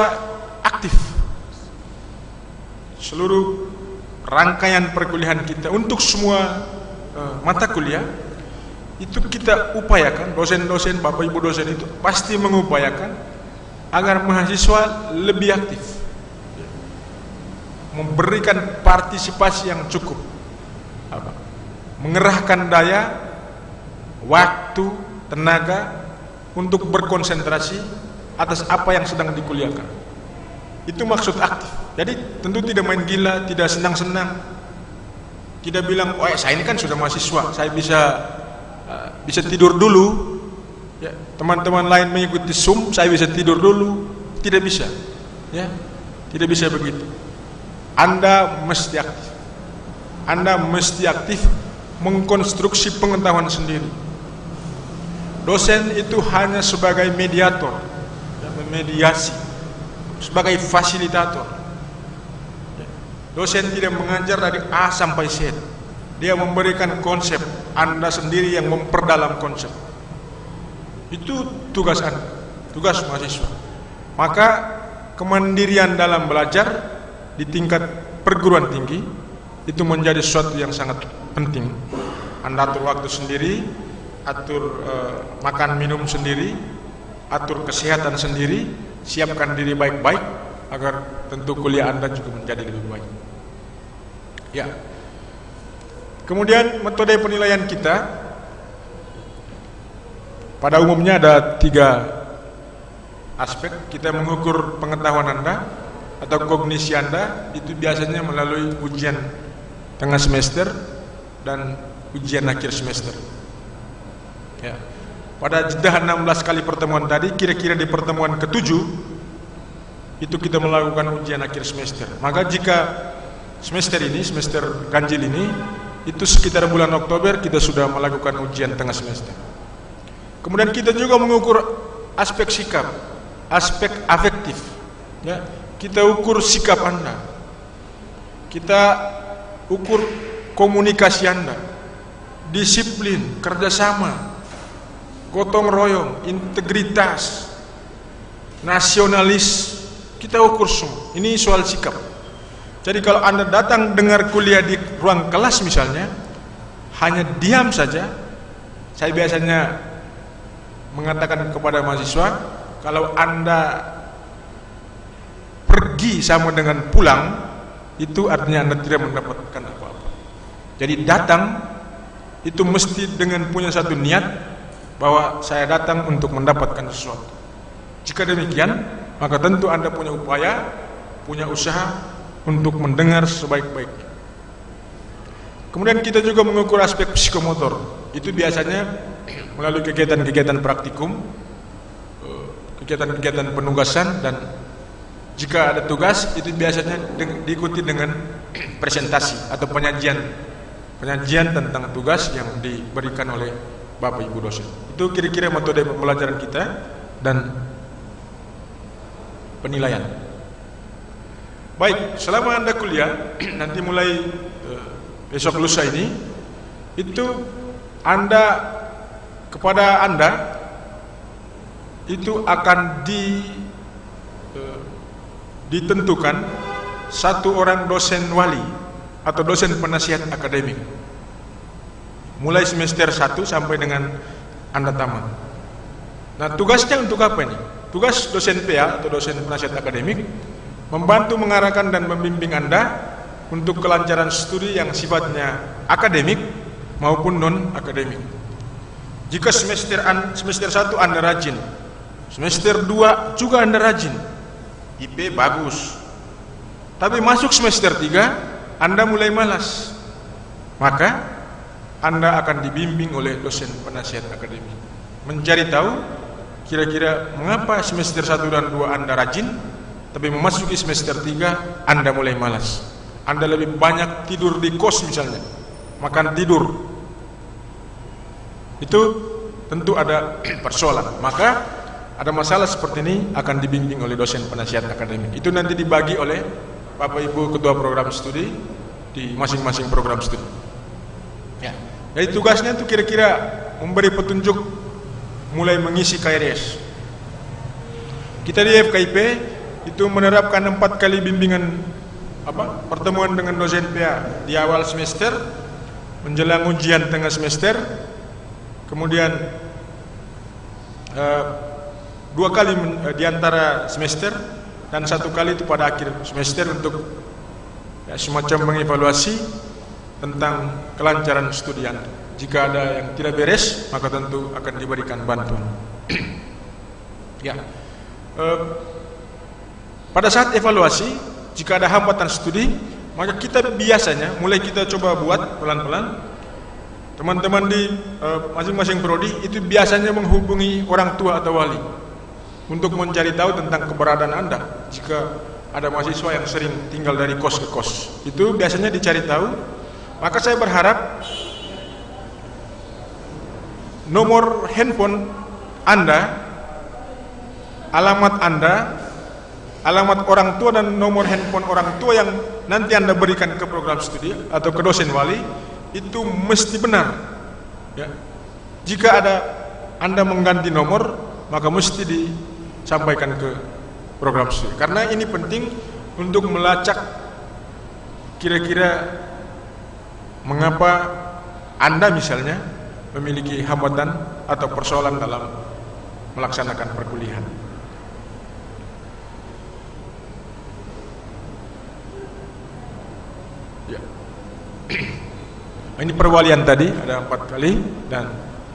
aktif. Seluruh rangkaian perkuliahan kita untuk semua mata kuliah itu kita upayakan, dosen-dosen, bapak ibu dosen itu pasti mengupayakan agar mahasiswa lebih aktif, memberikan partisipasi yang cukup, mengerahkan daya, waktu, tenaga untuk berkonsentrasi atas apa yang sedang dikuliahkan. Itu maksud aktif. Jadi tentu tidak main gila, tidak senang-senang, tidak bilang, oh saya ini kan sudah mahasiswa, saya bisa tidur dulu, ya, teman-teman lain mengikuti Zoom, saya bisa tidur dulu. Tidak bisa, ya, tidak bisa begitu. Anda mesti aktif. Anda mesti aktif mengkonstruksi pengetahuan sendiri. Dosen itu hanya sebagai mediator, ya, memediasi, sebagai fasilitator. Ya. Dosen tidak mengajar dari A sampai Z. Dia memberikan konsep, Anda sendiri yang memperdalam konsep. Itu tugas Anda, tugas mahasiswa. Maka kemandirian dalam belajar di tingkat perguruan tinggi itu menjadi sesuatu yang sangat penting. Anda atur waktu sendiri, atur makan minum sendiri, atur kesehatan sendiri, siapkan diri baik-baik agar tentu kuliah Anda juga menjadi lebih baik. Ya. Kemudian metode penilaian kita pada umumnya ada 3 aspek. Kita mengukur pengetahuan Anda atau kognisi Anda itu biasanya melalui ujian tengah semester dan ujian akhir semester. Ya. Pada jeda 16 kali pertemuan tadi, kira-kira di pertemuan ke-7 itu kita melakukan ujian akhir semester. Maka jika semester ini, semester ganjil ini, itu sekitar bulan Oktober kita sudah melakukan ujian tengah semester. Kemudian kita juga mengukur aspek sikap, aspek afektif, ya. Kita ukur sikap Anda, kita ukur komunikasi Anda, disiplin, kerjasama, gotong royong, integritas, nasionalis, kita ukur semua. Ini soal sikap. Jadi kalau Anda datang dengar kuliah di ruang kelas misalnya, hanya diam saja, saya biasanya mengatakan kepada mahasiswa, kalau Anda pergi sama dengan pulang, itu artinya Anda tidak mendapatkan apa-apa. Jadi datang itu mesti dengan punya satu niat bahwa saya datang untuk mendapatkan sesuatu. Jika demikian, maka tentu Anda punya upaya, punya usaha untuk mendengar sebaik-baiknya. Kemudian kita juga mengukur aspek psikomotor. Itu biasanya melalui kegiatan-kegiatan praktikum, kegiatan-kegiatan penugasan, dan jika ada tugas itu biasanya diikuti dengan presentasi atau penyajian tentang tugas yang diberikan oleh Bapak Ibu dosen. Itu kira-kira metode pembelajaran kita dan penilaian. Baik, selama Anda kuliah nanti mulai besok lusa ini, itu kepada Anda itu akan ditentukan satu orang dosen wali atau dosen penasihat akademik mulai semester 1 sampai dengan Anda tamat. Nah, tugasnya untuk apa ini? Tugas dosen PA atau dosen penasihat akademik membantu mengarahkan dan membimbing Anda untuk kelancaran studi yang sifatnya akademik maupun non-akademik. Jika semester 1 Anda rajin, semester 2 juga Anda rajin, IP bagus, tapi masuk semester 3 Anda mulai malas, maka Anda akan dibimbing oleh dosen penasihat akademik mencari tahu kira-kira mengapa semester 1 dan 2 Anda rajin, tapi memasuki semester 3 Anda mulai malas. Anda lebih banyak tidur di kos misalnya, makan tidur. Itu tentu ada persoalan. Maka ada masalah seperti ini akan dibimbing oleh dosen penasihat akademik. Itu nanti dibagi oleh Bapak Ibu Ketua Program Studi di masing-masing program studi. Ya. Jadi tugasnya itu kira-kira memberi petunjuk mulai mengisi KRS. Kita di FKIP itu menerapkan 4 kali bimbingan pertemuan dengan dosen PA di awal semester, menjelang ujian tengah semester, kemudian 2 kali di antara semester, dan 1 kali itu pada akhir semester untuk semacam mengevaluasi tentang kelancaran studi Anda. Jika ada yang tidak beres, maka tentu akan diberikan bantuan. Ya. Pada saat evaluasi, jika ada hambatan studi, maka kita biasanya mulai kita coba buat pelan-pelan. Teman-teman di masing-masing prodi itu biasanya menghubungi orang tua atau wali untuk mencari tahu tentang keberadaan Anda. Jika ada mahasiswa yang sering tinggal dari kos ke kos, itu biasanya dicari tahu. Maka saya berharap nomor handphone Anda, alamat Anda, alamat orang tua, dan nomor handphone orang tua yang nanti Anda berikan ke program studi atau ke dosen wali itu mesti benar. Ya. Jika ada Anda mengganti nomor, maka mesti disampaikan ke program studi. Karena ini penting untuk melacak kira-kira mengapa Anda misalnya memiliki hambatan atau persoalan dalam melaksanakan perkuliahan. Ya. Ini perwalian tadi ada 4 kali, dan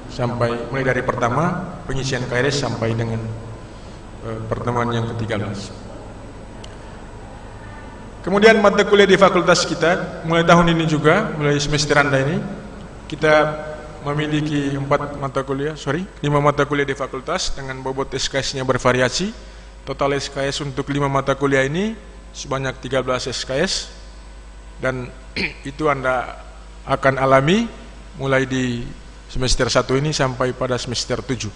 sampai mulai dari pertama pengisian KRS sampai dengan pertemuan yang ke-13. Kemudian mata kuliah di fakultas kita mulai tahun ini juga, mulai semester Anda ini kita memiliki 5 mata kuliah di fakultas dengan bobot SKS-nya bervariasi. Total SKS untuk 5 mata kuliah ini sebanyak 13 SKS, dan itu Anda akan alami mulai di semester 1 ini sampai pada semester 7.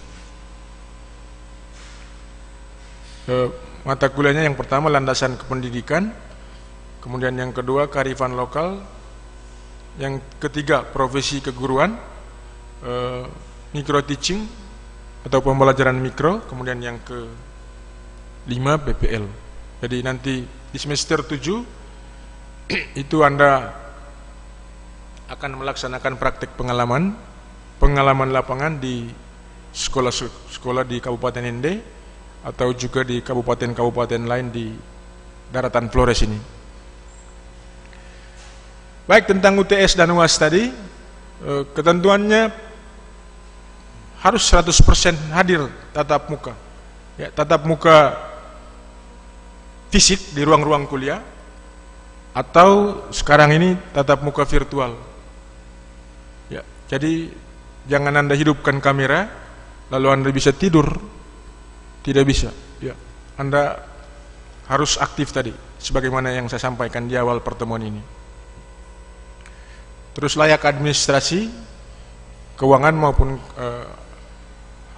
Mata kuliahnya yang pertama landasan kependidikan, kemudian yang kedua kearifan lokal, yang ketiga profesi keguruan, micro teaching atau pembelajaran mikro, kemudian yang ke-5 PPL. Jadi nanti di semester 7 itu Anda akan melaksanakan praktek pengalaman lapangan di sekolah di Kabupaten Ende atau juga di kabupaten-kabupaten lain di daratan Flores ini. Baik, tentang UTS dan UAS tadi, ketentuannya harus 100% hadir tatap muka. Ya, tatap muka fisik di ruang-ruang kuliah atau sekarang ini tatap muka virtual. Ya, jadi jangan Anda hidupkan kamera lalu Anda bisa tidur. Tidak bisa. Ya, Anda harus aktif tadi sebagaimana yang saya sampaikan di awal pertemuan ini. Terus layak administrasi keuangan maupun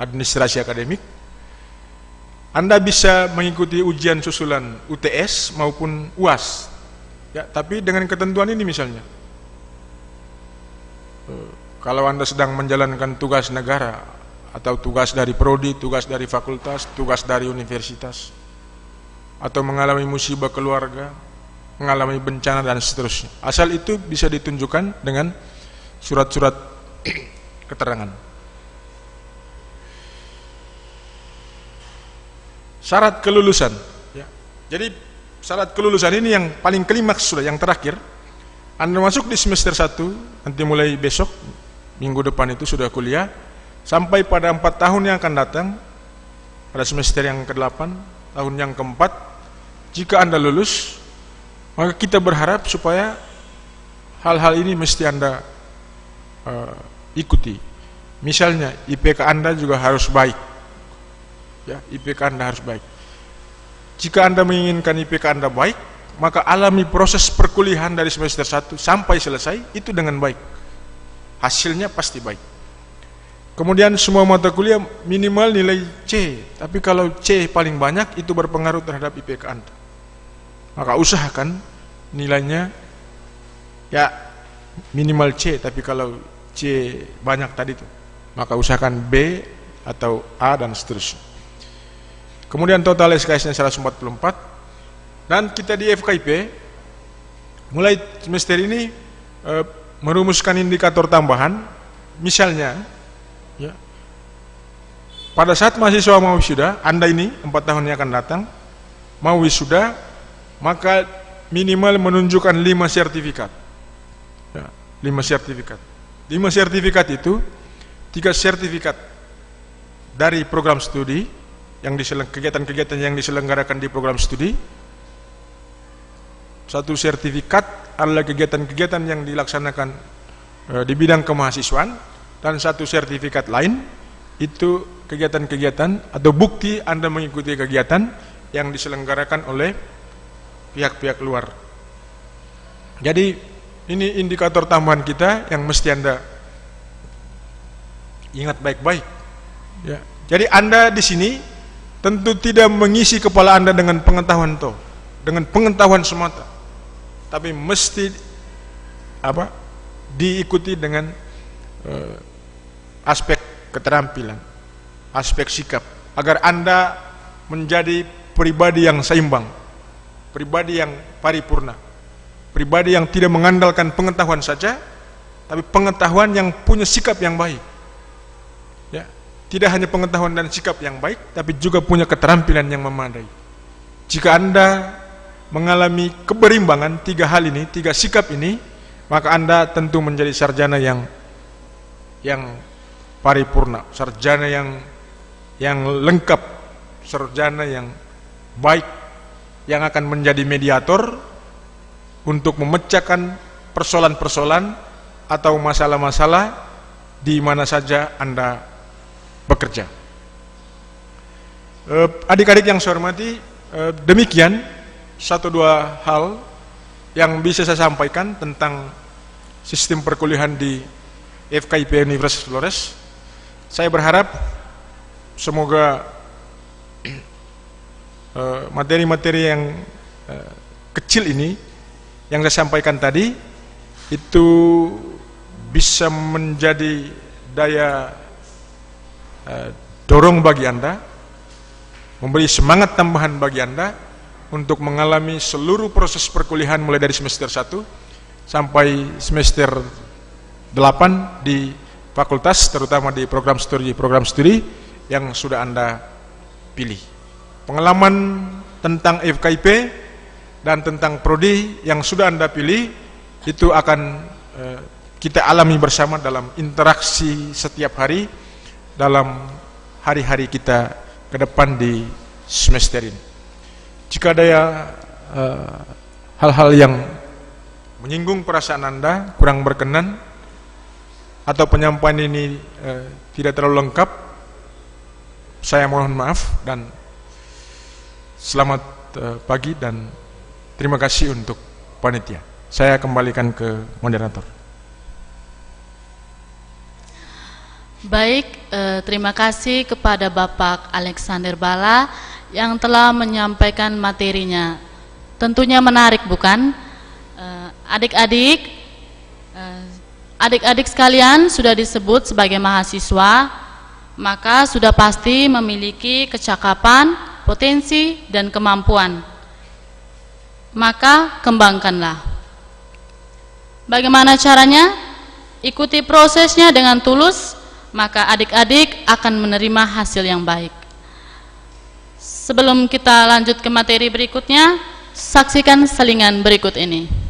administrasi akademik. Anda bisa mengikuti ujian susulan UTS maupun UAS, ya, tapi dengan ketentuan ini misalnya, kalau Anda sedang menjalankan tugas negara atau tugas dari prodi, tugas dari fakultas, tugas dari universitas, atau mengalami musibah keluarga, mengalami bencana dan seterusnya, asal itu bisa ditunjukkan dengan surat-surat keterangan. Syarat kelulusan, ya. Jadi syarat kelulusan ini yang paling klimaks sudah, yang terakhir. Anda masuk di semester 1, nanti mulai besok, minggu depan itu sudah kuliah, sampai pada 4 tahun yang akan datang, pada semester yang ke-8, tahun yang ke-4, jika Anda lulus, maka kita berharap supaya hal-hal ini mesti Anda ikuti. Misalnya IPK Anda juga harus baik. Ya, IPK Anda harus baik. Jika Anda menginginkan IPK Anda baik, maka alami proses perkuliahan dari semester 1 sampai selesai itu dengan baik. Hasilnya pasti baik. Kemudian semua mata kuliah minimal nilai C, tapi kalau C paling banyak itu berpengaruh terhadap IPK Anda. Maka usahakan nilainya ya minimal C, tapi kalau C banyak tadi itu, maka usahakan B atau A dan seterusnya. Kemudian total SKS-nya 144, dan kita di FKIP mulai semester ini merumuskan indikator tambahan. Misalnya, ya, pada saat mahasiswa mau wisuda, Anda ini 4 tahun yang akan datang mau wisuda, maka minimal menunjukkan 5 sertifikat. Ya, 5 sertifikat. 5 sertifikat itu 3 sertifikat dari program studi, yang kegiatan-kegiatan yang diselenggarakan di program studi, 1 sertifikat adalah kegiatan-kegiatan yang dilaksanakan di bidang kemahasiswaan, dan 1 sertifikat lain itu kegiatan-kegiatan atau bukti Anda mengikuti kegiatan yang diselenggarakan oleh pihak-pihak luar. Jadi ini indikator tambahan kita yang mesti Anda ingat baik-baik. Ya. Jadi Anda di sini tentu tidak mengisi kepala Anda dengan pengetahuan dengan pengetahuan semata, tapi mesti diikuti dengan aspek keterampilan, aspek sikap, agar Anda menjadi pribadi yang seimbang, pribadi yang paripurna, pribadi yang tidak mengandalkan pengetahuan saja, tapi pengetahuan yang punya sikap yang baik. Ya. Tidak hanya pengetahuan dan sikap yang baik, tapi juga punya keterampilan yang memadai. Jika Anda mengalami keberimbangan 3 hal ini, 3 sikap ini, maka Anda tentu menjadi sarjana yang paripurna, sarjana yang lengkap, sarjana yang baik, yang akan menjadi mediator untuk memecahkan persoalan-persoalan atau masalah-masalah di mana saja Anda bekerja. Adik-adik yang saya hormati, demikian 1-2 hal yang bisa saya sampaikan tentang sistem perkuliahan di FKIP Universitas Flores. Saya berharap semoga materi-materi yang kecil ini yang saya sampaikan tadi itu bisa menjadi daya dorong bagi Anda, memberi semangat tambahan bagi Anda untuk mengalami seluruh proses perkuliahan mulai dari semester 1 sampai semester 8 di fakultas, terutama di program studi yang sudah Anda pilih. Pengalaman tentang FKIP dan tentang prodi yang sudah Anda pilih itu akan kita alami bersama dalam interaksi setiap hari dalam hari-hari kita ke depan di semester ini. Jika ada hal-hal yang menyinggung perasaan Anda, kurang berkenan, atau penyampaian ini tidak terlalu lengkap, saya mohon maaf dan selamat pagi dan terima kasih untuk panitia. Saya kembalikan ke moderator. Baik, terima kasih kepada Bapak Alexander Bala yang telah menyampaikan materinya. Tentunya menarik, bukan? Adik-adik sekalian sudah disebut sebagai mahasiswa, maka sudah pasti memiliki kecakapan, potensi, dan kemampuan. Maka kembangkanlah. Bagaimana caranya? Ikuti prosesnya dengan tulus, maka adik-adik akan menerima hasil yang baik. Sebelum kita lanjut ke materi berikutnya, saksikan selingan berikut ini.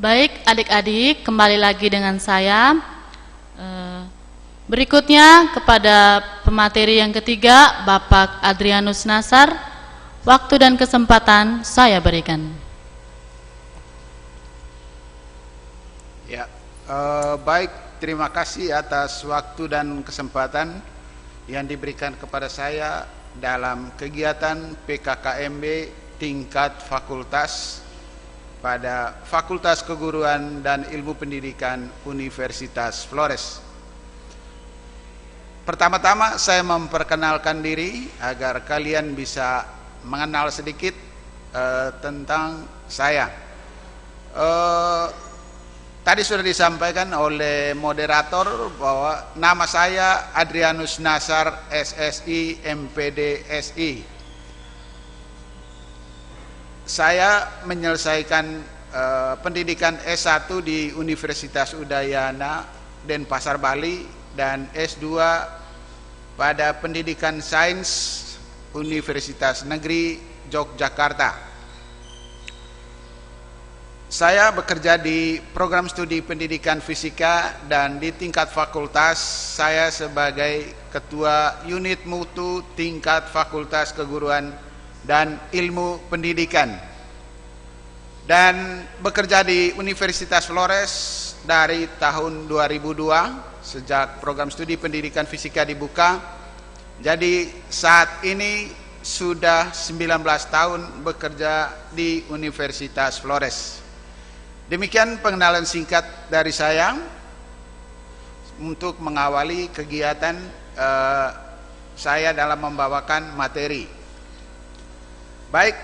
Baik adik-adik, kembali lagi dengan saya. Berikutnya kepada pemateri yang ketiga, Bapak Adrianus Nasar. Waktu dan kesempatan saya berikan. Ya, baik, terima kasih atas waktu dan kesempatan yang diberikan kepada saya dalam kegiatan PKKMB tingkat fakultas pada Fakultas Keguruan dan Ilmu Pendidikan Universitas Flores. Pertama-tama saya memperkenalkan diri agar kalian bisa mengenal sedikit tentang saya. Tadi sudah disampaikan oleh moderator bahwa nama saya Adrianus Nasar, SSI, MPD, SI. Saya menyelesaikan pendidikan S1 di Universitas Udayana Denpasar, Bali, dan S2 pada Pendidikan Sains Universitas Negeri Yogyakarta. Saya bekerja di program studi pendidikan fisika dan di tingkat fakultas saya sebagai Ketua Unit Mutu tingkat Fakultas Keguruan dan Ilmu Pendidikan, dan bekerja di Universitas Flores dari tahun 2002 sejak program studi pendidikan fisika dibuka. Jadi saat ini sudah 19 tahun bekerja di Universitas Flores. Demikian pengenalan singkat dari saya untuk mengawali kegiatan saya dalam membawakan materi. Baik,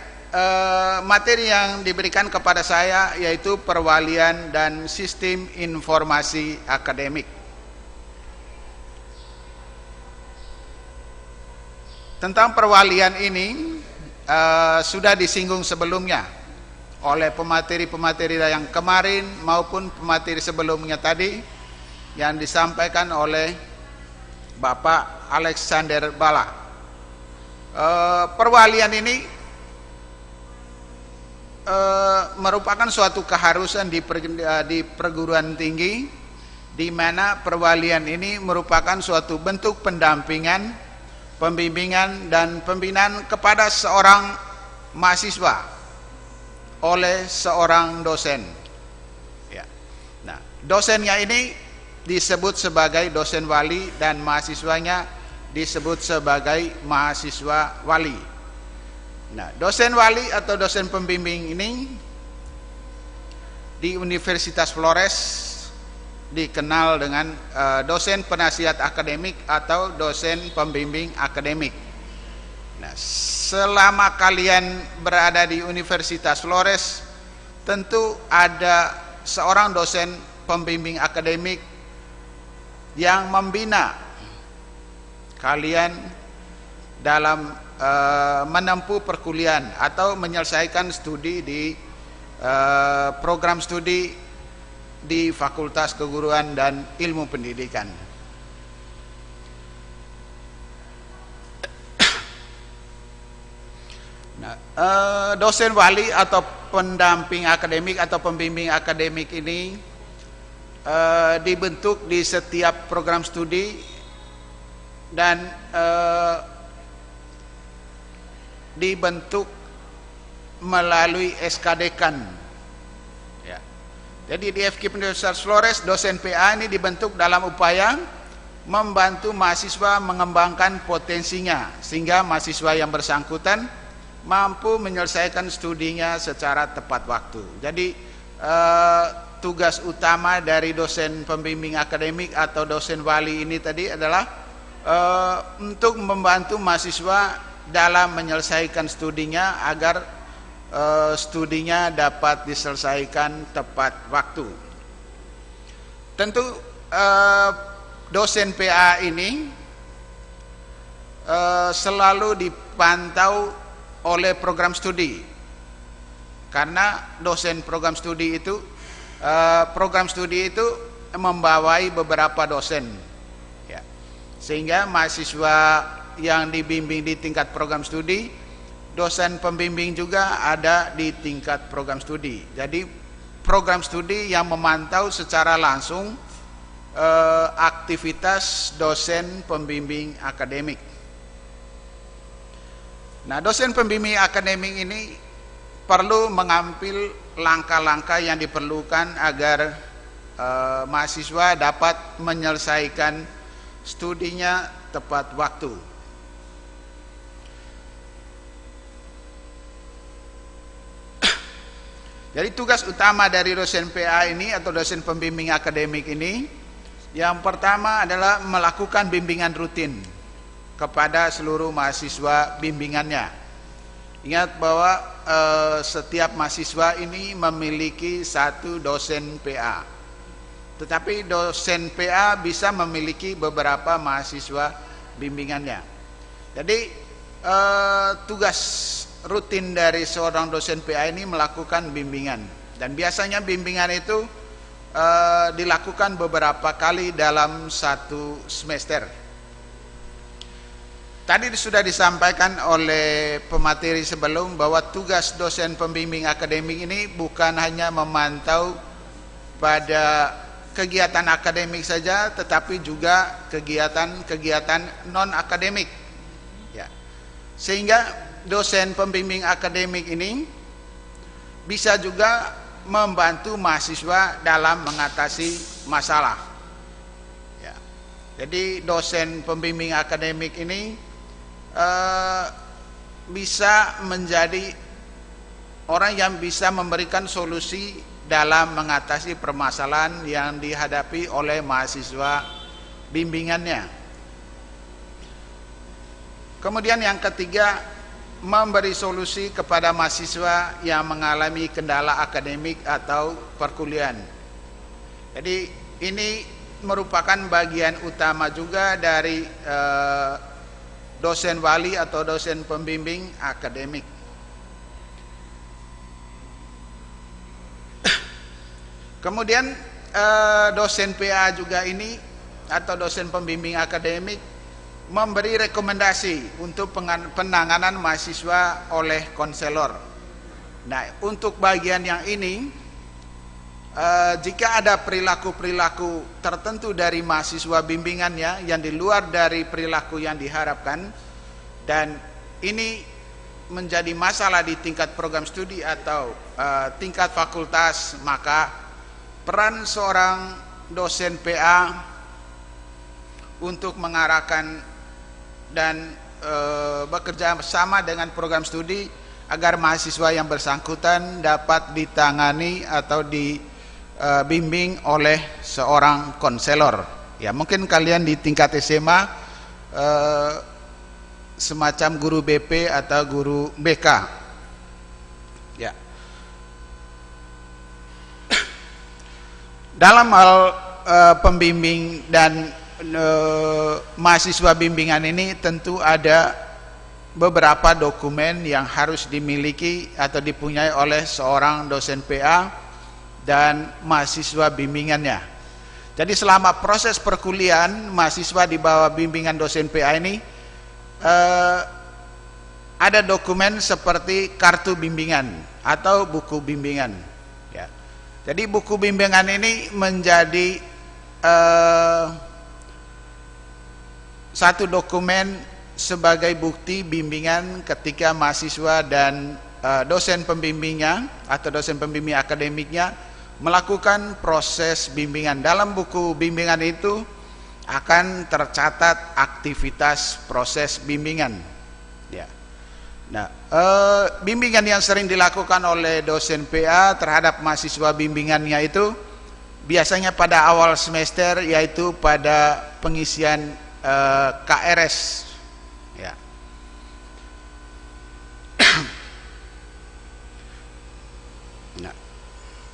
materi yang diberikan kepada saya yaitu perwalian dan sistem informasi akademik. Tentang perwalian ini sudah disinggung sebelumnya oleh pemateri-pemateri yang kemarin maupun pemateri sebelumnya tadi yang disampaikan oleh Bapak Alexander Bala. Perwalian ini merupakan suatu keharusan di perguruan tinggi, di mana perwalian ini merupakan suatu bentuk pendampingan, pembimbingan dan pembinaan kepada seorang mahasiswa oleh seorang dosen. Ya. Nah, dosennya ini disebut sebagai dosen wali dan mahasiswanya disebut sebagai mahasiswa wali. Nah, dosen wali atau dosen pembimbing ini di Universitas Flores dikenal dengan dosen penasihat akademik atau dosen pembimbing akademik. Nah, selama kalian berada di Universitas Flores, tentu ada seorang dosen pembimbing akademik yang membina kalian dalam menempuh perkuliahan atau menyelesaikan studi di program studi di Fakultas Keguruan dan Ilmu Pendidikan. Nah, dosen wali atau pendamping akademik atau pembimbing akademik ini dibentuk di setiap program studi dan dibentuk melalui SKDkan. Ya. Jadi di FK Universitas Flores, dosen PA ini dibentuk dalam upaya membantu mahasiswa mengembangkan potensinya sehingga mahasiswa yang bersangkutan mampu menyelesaikan studinya secara tepat waktu. Jadi tugas utama dari dosen pembimbing akademik atau dosen wali ini tadi adalah untuk membantu mahasiswa dalam menyelesaikan studinya agar studinya dapat diselesaikan tepat waktu. Tentu dosen PA ini selalu dipantau oleh program studi, karena dosen program studi itu membawai beberapa dosen, ya. Sehingga mahasiswa yang dibimbing di tingkat program studi, dosen pembimbing juga ada di tingkat program studi. Jadi program studi yang memantau secara langsung aktivitas dosen pembimbing akademik. Nah, dosen pembimbing akademik ini perlu mengambil langkah-langkah yang diperlukan agar mahasiswa dapat menyelesaikan studinya tepat waktu. Jadi tugas utama dari dosen PA ini atau dosen pembimbing akademik ini, yang pertama adalah melakukan bimbingan rutin kepada seluruh mahasiswa bimbingannya. Ingat bahwa setiap mahasiswa ini memiliki satu dosen PA, tetapi dosen PA bisa memiliki beberapa mahasiswa bimbingannya. Jadi tugas rutin dari seorang dosen PA ini melakukan bimbingan, dan biasanya bimbingan itu dilakukan beberapa kali dalam satu semester. Tadi sudah disampaikan oleh pemateri sebelum bahwa tugas dosen pembimbing akademik ini bukan hanya memantau pada kegiatan akademik saja, tetapi juga kegiatan-kegiatan non akademik, ya. Sehingga dosen pembimbing akademik ini bisa juga membantu mahasiswa dalam mengatasi masalah, ya. Jadi dosen pembimbing akademik ini bisa menjadi orang yang bisa memberikan solusi dalam mengatasi permasalahan yang dihadapi oleh mahasiswa bimbingannya. Kemudian yang ketiga, memberi solusi kepada mahasiswa yang mengalami kendala akademik atau perkuliahan. Jadi ini merupakan bagian utama juga dari dosen wali atau dosen pembimbing akademik. Kemudian dosen PA juga ini atau dosen pembimbing akademik memberi rekomendasi untuk penanganan mahasiswa oleh konselor. Nah, untuk bagian yang ini, jika ada perilaku-perilaku tertentu dari mahasiswa bimbingannya yang di luar dari perilaku yang diharapkan, dan ini menjadi masalah di tingkat program studi atau tingkat fakultas, maka peran seorang dosen PA untuk mengarahkan dan bekerja sama dengan program studi agar mahasiswa yang bersangkutan dapat ditangani atau dibimbing oleh seorang konselor. Ya, mungkin kalian di tingkat SMA semacam guru BP atau guru BK. Ya. Dalam hal pembimbing dan mahasiswa bimbingan ini tentu ada beberapa dokumen yang harus dimiliki atau dipunyai oleh seorang dosen PA dan mahasiswa bimbingannya. Jadi selama proses perkuliahan mahasiswa di bawah bimbingan dosen PA ini ada dokumen seperti kartu bimbingan atau buku bimbingan, ya. Jadi buku bimbingan ini menjadi satu dokumen sebagai bukti bimbingan ketika mahasiswa dan dosen pembimbingnya atau dosen pembimbing akademiknya melakukan proses bimbingan. Dalam buku bimbingan itu akan tercatat aktivitas proses bimbingan, ya. Nah, bimbingan yang sering dilakukan oleh dosen PA terhadap mahasiswa bimbingannya itu biasanya pada awal semester, yaitu pada pengisian KRS, ya. Nah,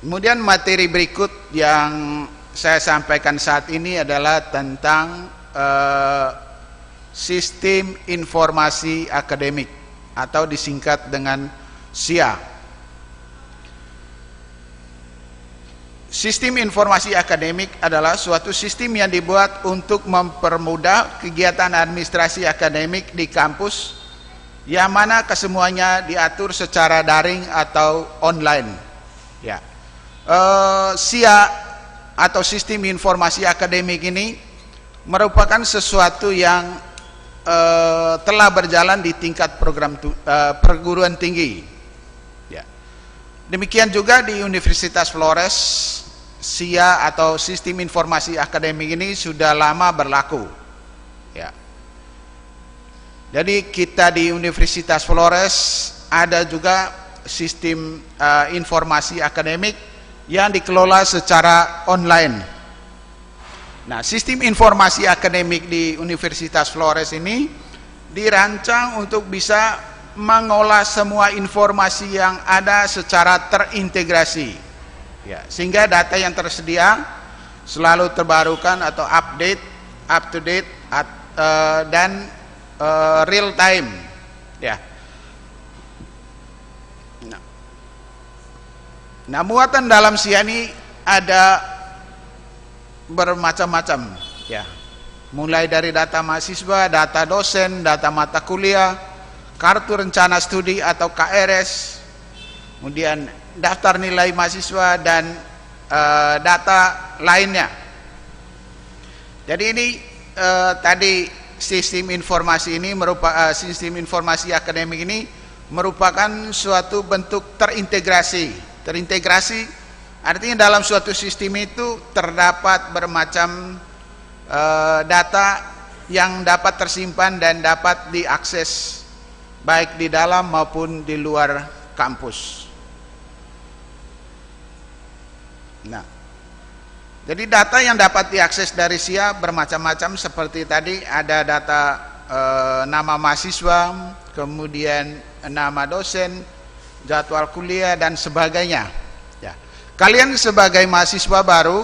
kemudian materi berikut yang saya sampaikan saat ini adalah tentang sistem informasi akademik atau disingkat dengan SIA. Sistem informasi akademik adalah suatu sistem yang dibuat untuk mempermudah kegiatan administrasi akademik di kampus, yang mana kesemuanya diatur secara daring atau online, ya. SIA atau Sistem Informasi Akademik ini merupakan sesuatu yang telah berjalan di tingkat perguruan tinggi. Ya. Demikian juga di Universitas Flores, SIA atau Sistem Informasi Akademik ini sudah lama berlaku. Ya. Jadi kita di Universitas Flores ada juga sistem informasi akademik yang dikelola secara online. Nah, sistem informasi akademik di Universitas Flores ini dirancang untuk bisa mengolah semua informasi yang ada secara terintegrasi, ya, sehingga data yang tersedia selalu terbarukan atau update, up to date, dan real time, ya. Nah, muatan dalam SIA ini ada bermacam-macam, ya, mulai dari data mahasiswa, data dosen, data mata kuliah, kartu rencana studi atau KRS, kemudian daftar nilai mahasiswa dan data lainnya. Jadi ini tadi sistem informasi ini merupakan sistem informasi akademik ini merupakan suatu bentuk terintegrasi. Terintegrasi artinya dalam suatu sistem itu terdapat bermacam data yang dapat tersimpan dan dapat diakses baik di dalam maupun di luar kampus. Nah, jadi data yang dapat diakses dari SIA bermacam-macam, seperti tadi ada data nama mahasiswa, kemudian nama dosen, jadwal kuliah dan sebagainya. Kalian sebagai mahasiswa baru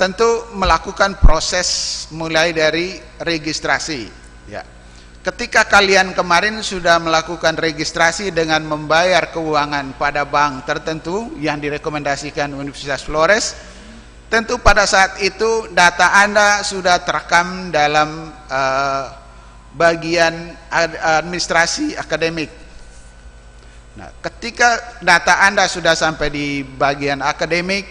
tentu melakukan proses mulai dari registrasi, ya. Ketika kalian kemarin sudah melakukan registrasi dengan membayar keuangan pada bank tertentu yang direkomendasikan Universitas Flores, tentu pada saat itu data Anda sudah terekam dalam bagian administrasi akademik. Nah, ketika data Anda sudah sampai di bagian akademik,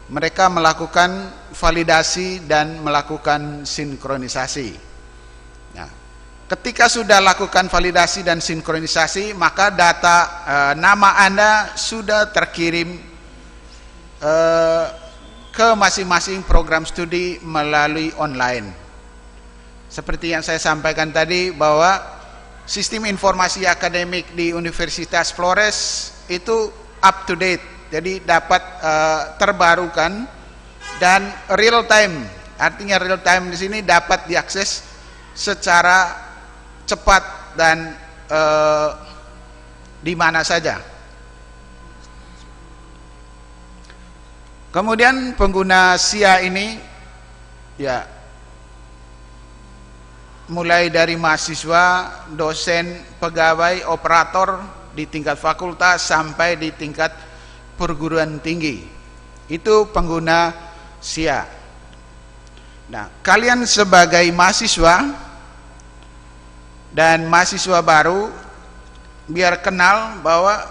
mereka melakukan validasi dan melakukan sinkronisasi. Nah, ketika sudah lakukan validasi dan sinkronisasi, maka data nama Anda sudah terkirim ke masing-masing program studi melalui online. Seperti yang saya sampaikan tadi bahwa sistem informasi akademik di Universitas Flores itu up to date, jadi dapat terbarukan dan real time. Artinya real time di sini dapat diakses secara cepat dan di mana saja. Kemudian pengguna SIA ini, ya, mulai dari mahasiswa, dosen, pegawai, operator di tingkat fakultas sampai di tingkat perguruan tinggi. Itu pengguna SIA. Nah, kalian sebagai mahasiswa dan mahasiswa baru biar kenal bahwa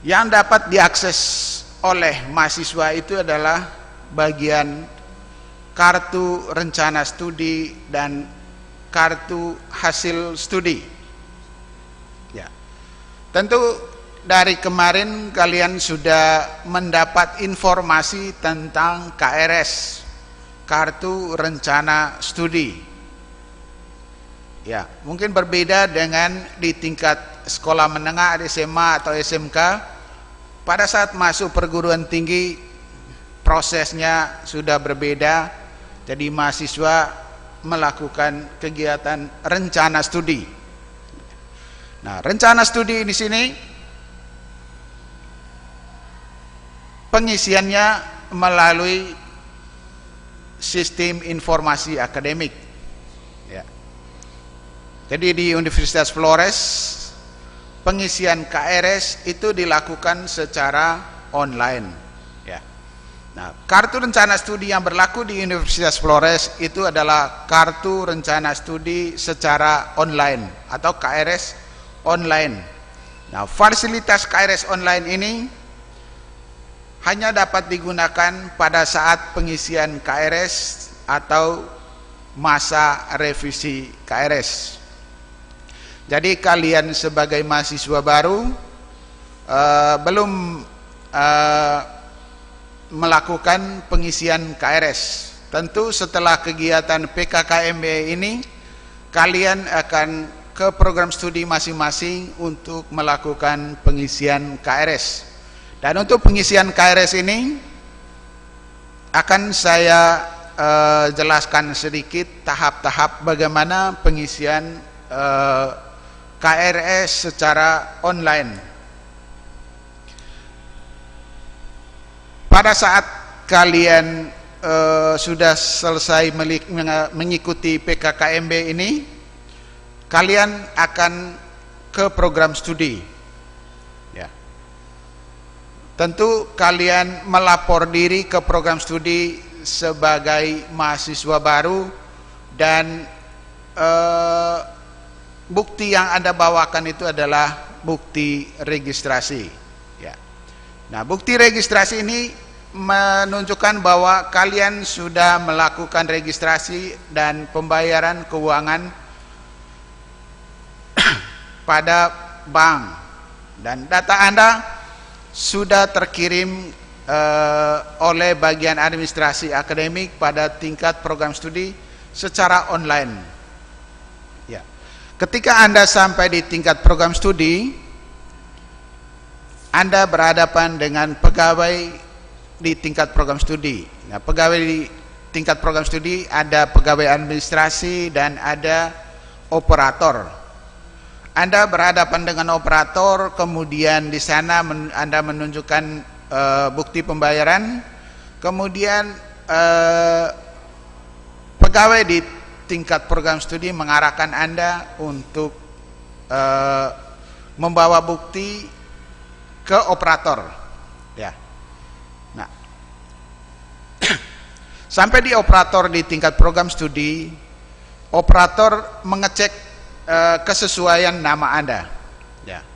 yang dapat diakses oleh mahasiswa itu adalah bagian kartu rencana studi dan kartu hasil studi. Ya. Tentu dari kemarin kalian sudah mendapat informasi tentang KRS, kartu rencana studi. Ya, mungkin berbeda dengan di tingkat sekolah menengah, SMA atau SMK. Pada saat masuk perguruan tinggi prosesnya sudah berbeda. Jadi mahasiswa melakukan kegiatan rencana studi. Nah, rencana studi di sini pengisiannya melalui sistem informasi akademik. Ya. Jadi di Universitas Flores pengisian KRS itu dilakukan secara online. Nah, kartu rencana studi yang berlaku di Universitas Flores itu adalah kartu rencana studi secara online atau KRS online Nah, fasilitas KRS online ini hanya dapat digunakan pada saat pengisian KRS atau masa revisi KRS. Jadi kalian sebagai mahasiswa baru belum melakukan pengisian KRS. Tentu setelah kegiatan PKKMB ini kalian akan ke program studi masing-masing untuk melakukan pengisian KRS. Dan untuk pengisian KRS ini akan saya jelaskan sedikit tahap-tahap bagaimana pengisian KRS secara online. Pada saat kalian sudah selesai mengikuti PKKMB ini, kalian akan ke program studi. Ya. Tentu kalian melapor diri ke program studi sebagai mahasiswa baru dan bukti yang Anda bawakan itu adalah bukti registrasi. Ya. Nah, bukti registrasi ini menunjukkan bahwa kalian sudah melakukan registrasi dan pembayaran keuangan pada bank, dan data Anda sudah terkirim oleh bagian administrasi akademik pada tingkat program studi secara online. Ya. Ketika Anda sampai di tingkat program studi, Anda berhadapan dengan pegawai di tingkat program studi. Nah, pegawai di tingkat program studi ada pegawai administrasi dan ada operator. Anda berhadapan dengan operator, kemudian di sana Anda menunjukkan bukti pembayaran, kemudian pegawai di tingkat program studi mengarahkan Anda untuk membawa bukti ke operator. Ya. Nah, sampai di operator di tingkat program studi, operator mengecek kesesuaian nama Anda. Ya.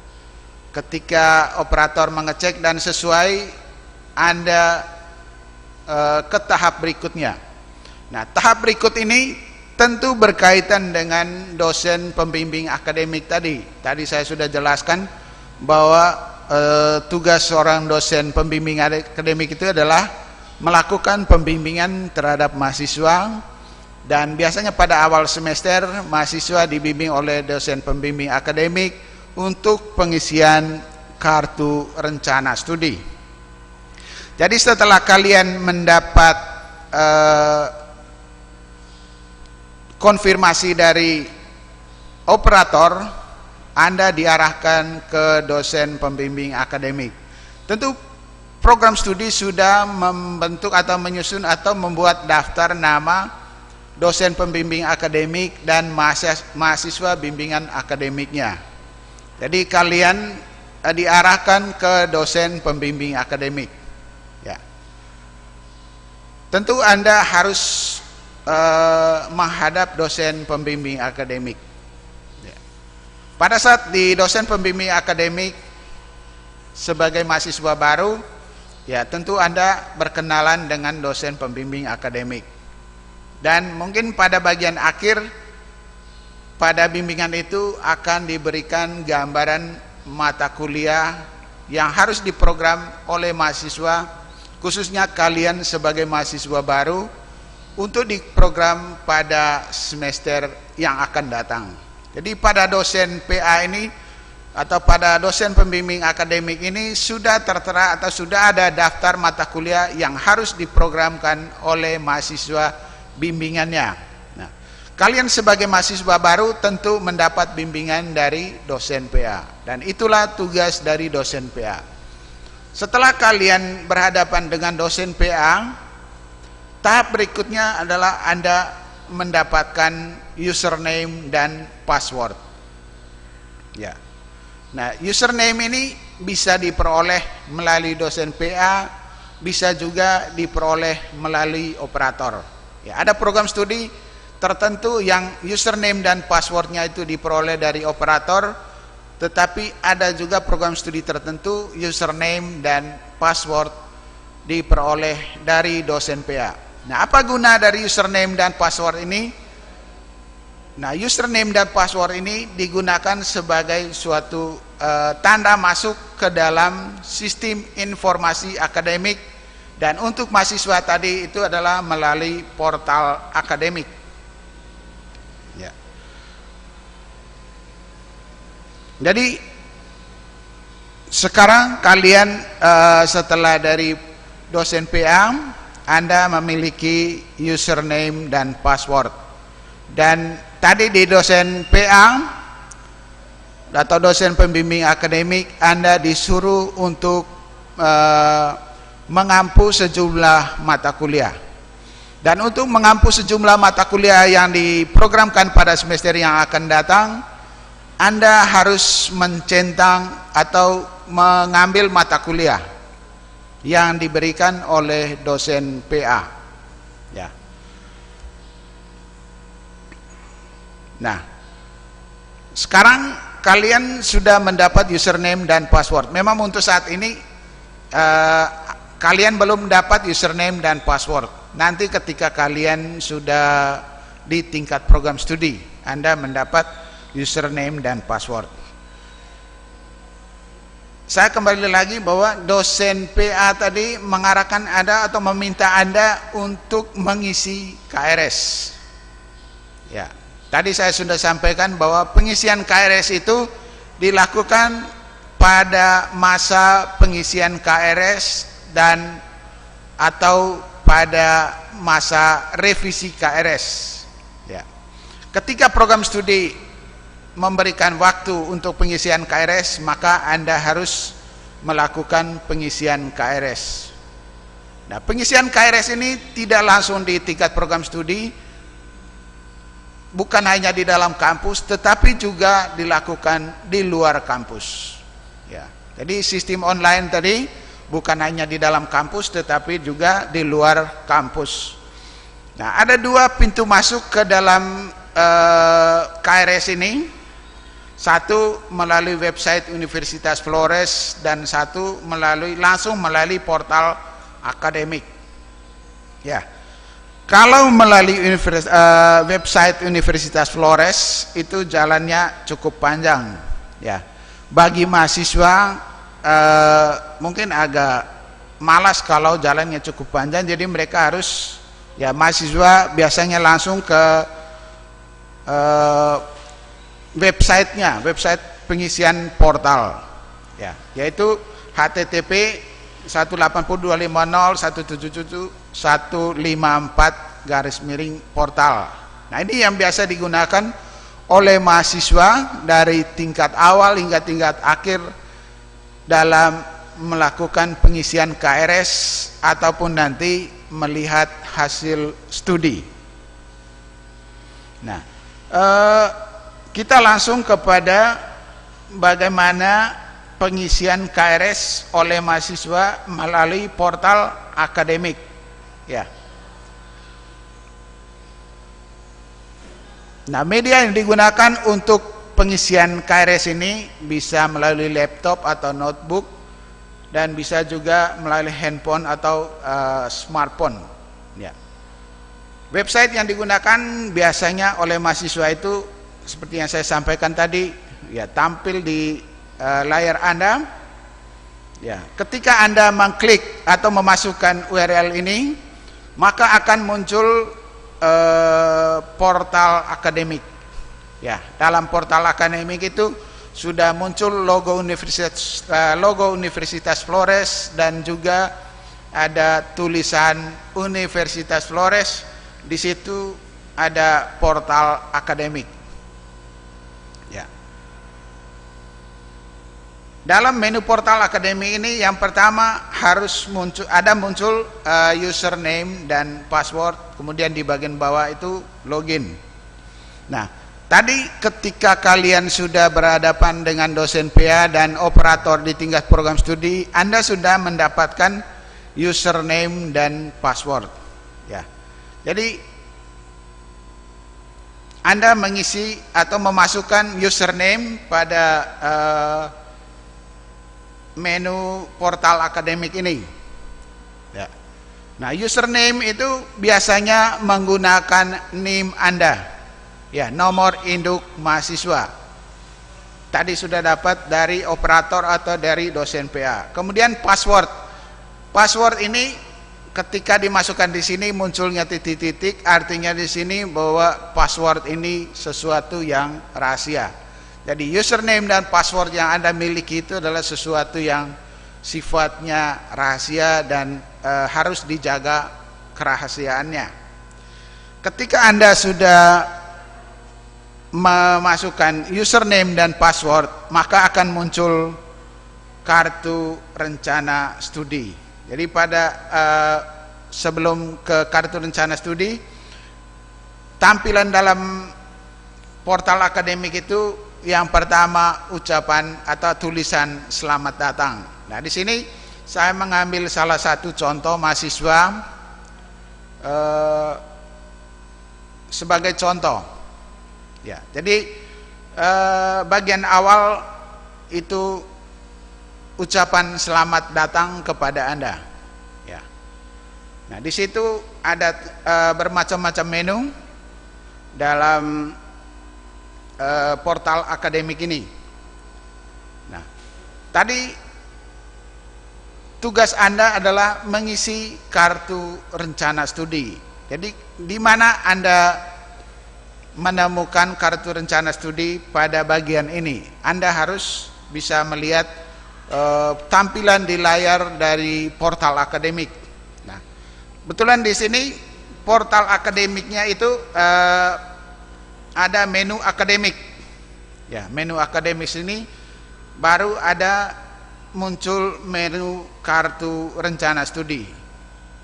Ketika operator mengecek dan sesuai, Anda ke tahap berikutnya. Nah, tahap berikut ini tentu berkaitan dengan dosen pembimbing akademik tadi. Tadi saya sudah jelaskan bahwa tugas seorang dosen pembimbing akademik itu adalah melakukan pembimbingan terhadap mahasiswa. Dan biasanya pada awal semester mahasiswa dibimbing oleh dosen pembimbing akademik untuk pengisian kartu rencana studi. Jadi setelah kalian mendapat konfirmasi dari operator, Anda diarahkan ke dosen pembimbing akademik. Tentu program studi sudah membentuk atau menyusun atau membuat daftar nama dosen pembimbing akademik dan mahasiswa bimbingan akademiknya. Jadi kalian diarahkan ke dosen pembimbing akademik. Ya. Tentu Anda harus menghadap dosen pembimbing akademik. Ya. Pada saat di dosen pembimbing akademik sebagai mahasiswa baru, ya tentu Anda berkenalan dengan dosen pembimbing akademik. Dan mungkin pada bagian akhir pada bimbingan itu akan diberikan gambaran mata kuliah yang harus diprogram oleh mahasiswa, khususnya kalian sebagai mahasiswa baru, untuk diprogram pada semester yang akan datang. Jadi pada dosen PA ini atau pada dosen pembimbing akademik ini sudah tertera atau sudah ada daftar mata kuliah yang harus diprogramkan oleh mahasiswa bimbingannya. Nah, kalian sebagai mahasiswa baru tentu mendapat bimbingan dari dosen PA, dan itulah tugas dari dosen PA. Setelah kalian berhadapan dengan dosen PA, tahap berikutnya adalah Anda mendapatkan username dan password. Ya. Nah, username ini bisa diperoleh melalui dosen PA, bisa juga diperoleh melalui operator. Ya, ada program studi tertentu yang username dan passwordnya itu diperoleh dari operator, tetapi ada juga program studi tertentu username dan password diperoleh dari dosen PA. Nah, apa guna dari username dan password ini? Nah, username dan password ini digunakan sebagai suatu tanda masuk ke dalam sistem informasi akademik, dan untuk mahasiswa tadi itu adalah melalui portal akademik. Ya. Jadi sekarang kalian setelah dari dosen PA, Anda memiliki username dan password. Dan tadi di dosen PA atau dosen pembimbing akademik, Anda disuruh untuk mengampu sejumlah mata kuliah. Dan untuk mengampu sejumlah mata kuliah yang diprogramkan pada semester yang akan datang, Anda harus mencentang atau mengambil mata kuliah yang diberikan oleh dosen PA. Ya. Nah, sekarang kalian sudah mendapat username dan password. Memang untuk saat ini kalian belum dapat username dan password. Nanti ketika kalian sudah di tingkat program studi, Anda mendapat username dan password. Saya kembali lagi bahwa dosen PA tadi mengarahkan Anda atau meminta Anda untuk mengisi KRS. Ya, tadi saya sudah sampaikan bahwa pengisian KRS itu dilakukan pada masa pengisian KRS dan atau pada masa revisi KRS. Ya. Ketika program studi memberikan waktu untuk pengisian KRS, maka Anda harus melakukan pengisian KRS. Nah, pengisian KRS ini tidak langsung di tingkat program studi, bukan hanya di dalam kampus, tetapi juga dilakukan di luar kampus. Ya, jadi sistem online tadi bukan hanya di dalam kampus, tetapi juga di luar kampus. Nah, ada dua pintu masuk ke dalam KRS ini. Satu melalui website Universitas Flores dan satu langsung melalui portal akademik. Ya, kalau melalui website Universitas Flores itu jalannya cukup panjang. Ya, bagi mahasiswa mungkin agak malas kalau jalannya cukup panjang, jadi mereka harus, ya, mahasiswa biasanya langsung ke website pengisian portal, ya, yaitu http://18050177154 Nah, ini yang biasa digunakan oleh mahasiswa dari tingkat awal hingga tingkat akhir dalam melakukan pengisian KRS ataupun nanti melihat hasil studi. Nah, kita langsung kepada bagaimana pengisian KRS oleh mahasiswa melalui portal akademik. Ya. Nah, media yang digunakan untuk pengisian KRS ini bisa melalui laptop atau notebook dan bisa juga melalui handphone atau smartphone. Ya. Website yang digunakan biasanya oleh mahasiswa itu seperti yang saya sampaikan tadi, ya, tampil di layar Anda. Ya, ketika Anda mengklik atau memasukkan URL ini, maka akan muncul portal akademik. Ya, dalam portal akademik itu sudah muncul logo Universitas Flores dan juga ada tulisan Universitas Flores. Di situ ada portal akademik. Ya. Dalam menu portal akademik ini yang pertama harus muncul username dan password, kemudian di bagian bawah itu login. Nah, tadi ketika kalian sudah berhadapan dengan dosen PA dan operator di tingkat program studi, Anda sudah mendapatkan username dan password. Ya. Jadi Anda mengisi atau memasukkan username pada menu portal akademik ini. Ya. Nah, username itu biasanya menggunakan NIM Anda, ya, nomor induk mahasiswa. Tadi sudah dapat dari operator atau dari dosen PA. Kemudian password. Password ini ketika dimasukkan di sini munculnya titik-titik, artinya di sini bahwa password ini sesuatu yang rahasia. Jadi username dan password yang Anda miliki itu adalah sesuatu yang sifatnya rahasia dan harus dijaga kerahasiaannya. Ketika Anda sudah memasukkan username dan password, maka akan muncul kartu rencana studi. Jadi pada sebelum ke kartu rencana studi, tampilan dalam portal akademik itu yang pertama ucapan atau tulisan selamat datang. Nah, di sini saya mengambil salah satu contoh mahasiswa sebagai contoh. Ya, jadi bagian awal itu ucapan selamat datang kepada Anda. Ya. Nah, di situ ada bermacam-macam menu dalam portal akademik ini. Nah, tadi tugas Anda adalah mengisi kartu rencana studi. Jadi di mana Anda menemukan kartu rencana studi pada bagian ini? Anda harus bisa melihat tampilan di layar dari portal akademik. Nah, kebetulan di sini portal akademiknya itu ada menu akademik. Ya, menu akademik ini baru ada muncul menu kartu rencana studi.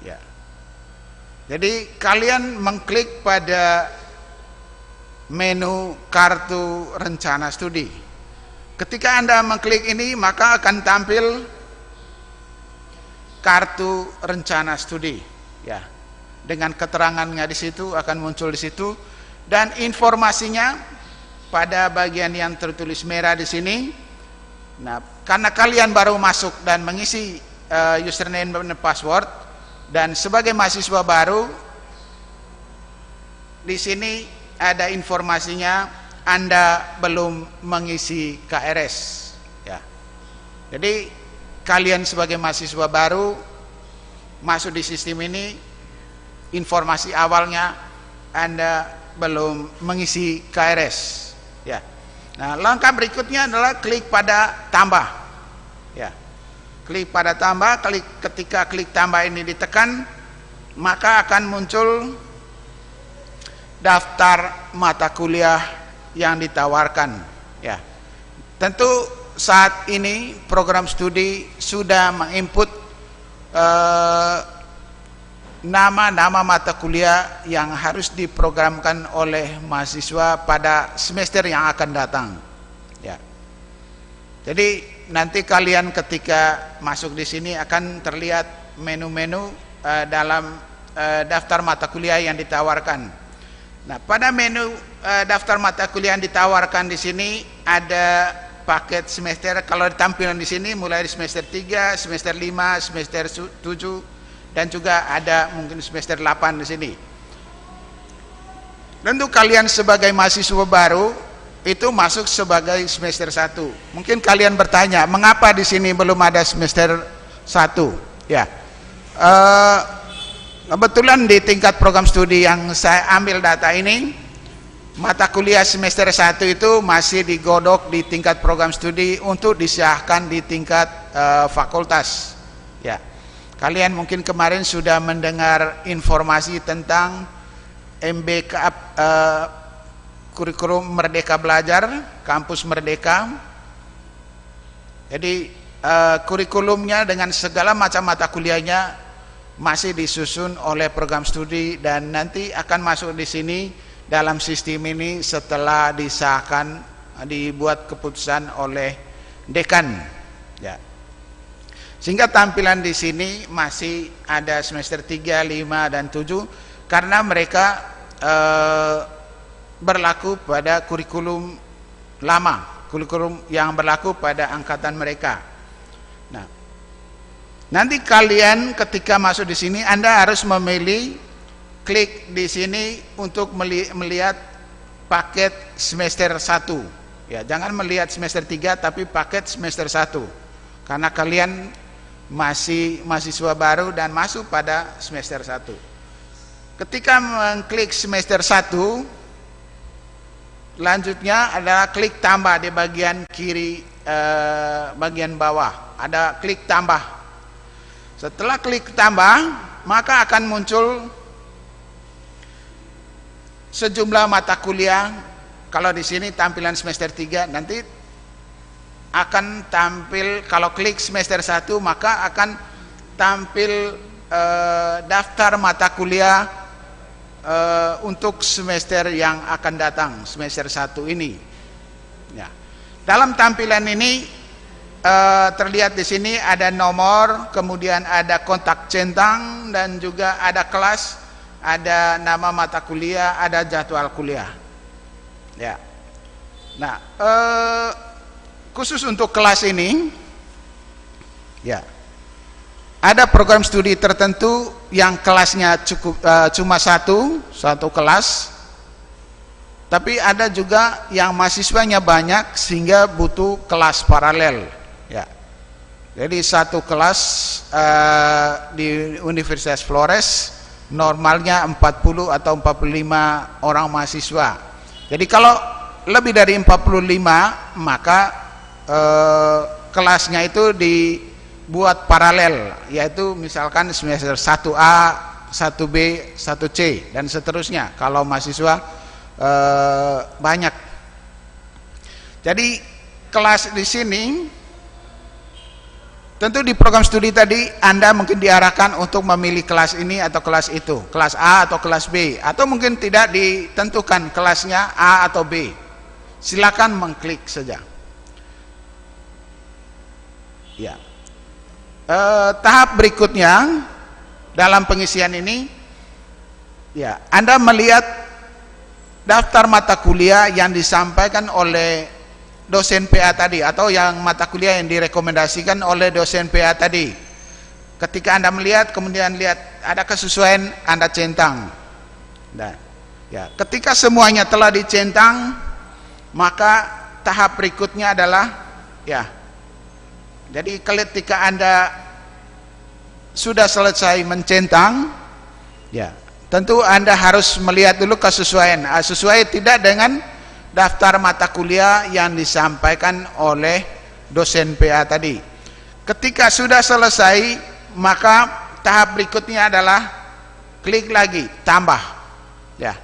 Ya. Jadi kalian mengklik pada menu kartu rencana studi. Ketika Anda mengklik ini, maka akan tampil kartu rencana studi. Ya. Dengan keterangannya di situ akan muncul di situ. Dan informasinya pada bagian yang tertulis merah di sini. Nah, karena kalian baru masuk dan mengisi username dan password, dan sebagai mahasiswa baru, di sini ada informasinya Anda belum mengisi KRS. Ya. Jadi kalian sebagai mahasiswa baru masuk di sistem ini, informasi awalnya Anda belum mengisi KRS. Ya. Nah, langkah berikutnya adalah klik pada tambah. Ya. Klik pada tambah. Ketika klik tambah ini ditekan, maka akan muncul daftar mata kuliah yang ditawarkan. Ya. Tentu saat ini program studi sudah menginput nama-nama mata kuliah yang harus diprogramkan oleh mahasiswa pada semester yang akan datang. Ya. Jadi nanti kalian ketika masuk di sini akan terlihat menu-menu dalam daftar mata kuliah yang ditawarkan. Nah, pada menu daftar mata kuliah yang ditawarkan di sini ada paket semester. Kalau tampilan di sini mulai di semester 3, semester 5, semester 7, dan juga ada mungkin semester 8 di sini. Tentu kalian sebagai mahasiswa baru itu masuk sebagai semester 1. Mungkin kalian bertanya, mengapa di sini belum ada semester 1? Ya. Kebetulan di tingkat program studi yang saya ambil data ini, mata kuliah semester 1 itu masih digodok di tingkat program studi untuk disahkan di tingkat fakultas. Ya. Kalian mungkin kemarin sudah mendengar informasi tentang MBK, kurikulum Merdeka Belajar, Kampus Merdeka. Jadi kurikulumnya dengan segala macam mata kuliahnya masih disusun oleh program studi dan nanti akan masuk di sini dalam sistem ini setelah disahkan, dibuat keputusan oleh dekan. Ya. Sehingga tampilan di sini masih ada semester 3, 5, dan 7 karena mereka berlaku pada kurikulum lama, kurikulum yang berlaku pada angkatan mereka. Nah, nanti kalian ketika masuk di sini Anda harus memilih, klik di sini untuk melihat paket semester 1. Ya, jangan melihat semester 3 tapi paket semester 1. Karena kalian masih mahasiswa baru dan masuk pada semester 1. Ketika mengklik semester 1, lanjutnya adalah klik tambah di bagian kiri, bagian bawah ada klik tambah. Setelah klik tambah, maka akan muncul sejumlah mata kuliah. Kalau di sini tampilan semester 3, nanti akan tampil, kalau klik semester 1 maka akan tampil daftar mata kuliah untuk semester yang akan datang, semester 1 ini. Ya. Dalam tampilan ini terlihat di sini ada nomor, kemudian ada kontak centang, dan juga ada kelas, ada nama mata kuliah, ada jadwal kuliah. Ya. Nah, khusus untuk kelas ini, ya, ada program studi tertentu yang kelasnya cuma satu kelas, tapi ada juga yang mahasiswanya banyak sehingga butuh kelas paralel. Ya, jadi satu kelas di Universitas Flores normalnya 40 atau 45 orang mahasiswa. Jadi kalau lebih dari 45 maka kelasnya itu dibuat paralel, yaitu misalkan semester 1A, 1B, 1C dan seterusnya kalau mahasiswa banyak. Jadi kelas di sini tentu di program studi tadi Anda mungkin diarahkan untuk memilih kelas ini atau kelas itu, kelas A atau kelas B, atau mungkin tidak ditentukan kelasnya A atau B. Silakan mengklik saja. Ya. Tahap berikutnya dalam pengisian ini, ya, Anda melihat daftar mata kuliah yang disampaikan oleh dosen PA tadi, atau yang mata kuliah yang direkomendasikan oleh dosen PA tadi. Ketika Anda melihat, kemudian lihat ada kesesuaian, Anda centang. Nah, ya, ketika semuanya telah dicentang, maka tahap berikutnya adalah, ya, jadi ketika Anda sudah selesai mencentang, ya, tentu Anda harus melihat dulu kesesuaian, sesuai tidak dengan daftar mata kuliah yang disampaikan oleh dosen PA tadi. Ketika sudah selesai, maka tahap berikutnya adalah klik lagi tambah. Ya.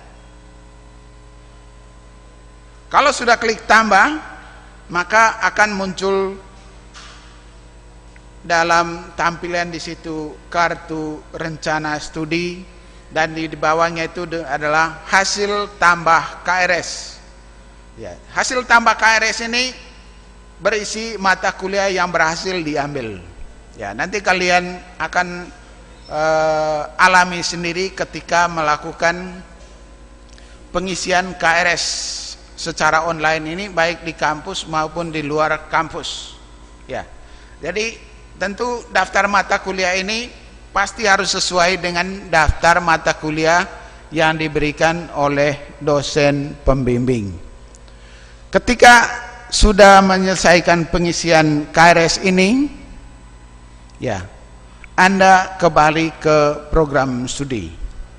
Kalau sudah klik tambah, maka akan muncul dalam tampilan di situ kartu rencana studi, dan di bawahnya itu adalah hasil tambah KRS. Ya, hasil tambah KRS ini berisi mata kuliah yang berhasil diambil. Ya, nanti kalian akan alami sendiri ketika melakukan pengisian KRS secara online ini, baik di kampus maupun di luar kampus. Ya, jadi tentu daftar mata kuliah ini pasti harus sesuai dengan daftar mata kuliah yang diberikan oleh dosen pembimbing. Ketika sudah menyelesaikan pengisian KRS ini, ya, Anda kembali ke program studi.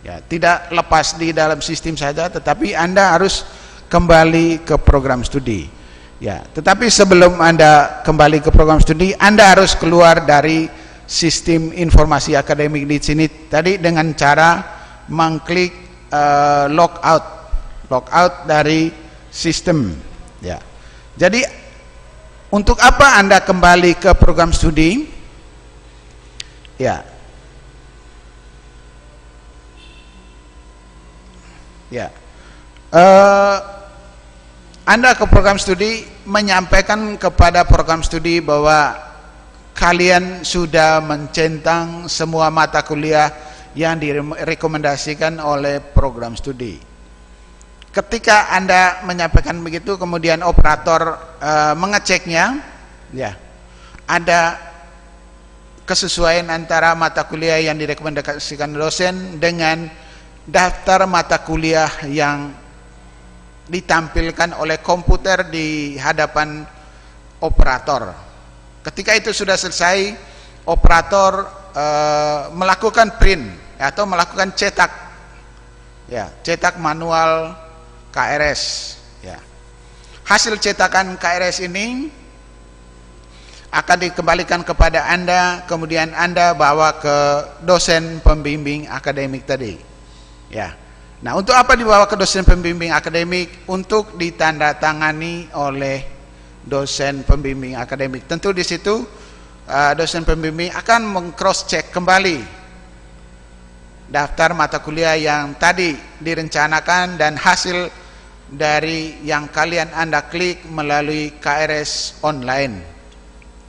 Ya, tidak lepas di dalam sistem saja, tetapi Anda harus kembali ke program studi. Ya, tetapi sebelum Anda kembali ke program studi, Anda harus keluar dari sistem informasi akademik di sini tadi dengan cara mengklik logout dari sistem. Ya. Jadi untuk apa Anda kembali ke program studi? Ya. Ya. Anda ke program studi menyampaikan kepada program studi bahwa kalian sudah mencentang semua mata kuliah yang direkomendasikan oleh program studi. Ketika Anda menyampaikan begitu, kemudian operator mengeceknya, ya, ada kesesuaian antara mata kuliah yang direkomendasikan dosen dengan daftar mata kuliah yang ditampilkan oleh komputer di hadapan operator. Ketika itu sudah selesai, operator melakukan print atau melakukan cetak, ya, cetak manual KRS, ya. Hasil cetakan KRS ini akan dikembalikan kepada Anda, kemudian Anda bawa ke dosen pembimbing akademik tadi, ya. Nah, untuk apa dibawa ke dosen pembimbing akademik? Untuk ditandatangani oleh dosen pembimbing akademik. Tentu di situ dosen pembimbing akan meng-cross check kembali daftar mata kuliah yang tadi direncanakan dan hasil dari yang kalian Anda klik melalui KRS online,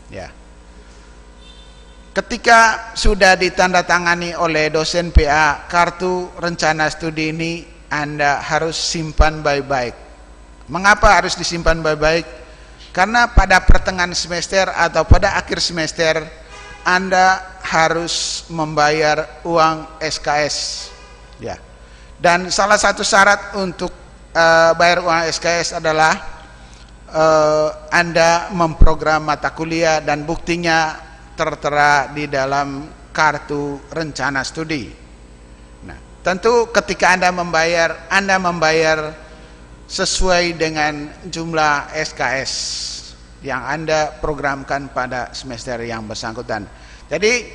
ya. Ketika sudah ditandatangani oleh dosen PA, kartu rencana studi ini Anda harus simpan baik-baik. Mengapa harus disimpan baik-baik? Karena pada pertengahan semester atau pada akhir semester Anda harus membayar uang SKS, ya. Dan salah satu syarat untuk bayar uang SKS adalah Anda memprogram mata kuliah dan buktinya tertera di dalam kartu rencana studi. Nah, tentu ketika Anda membayar sesuai dengan jumlah SKS yang Anda programkan pada semester yang bersangkutan. Jadi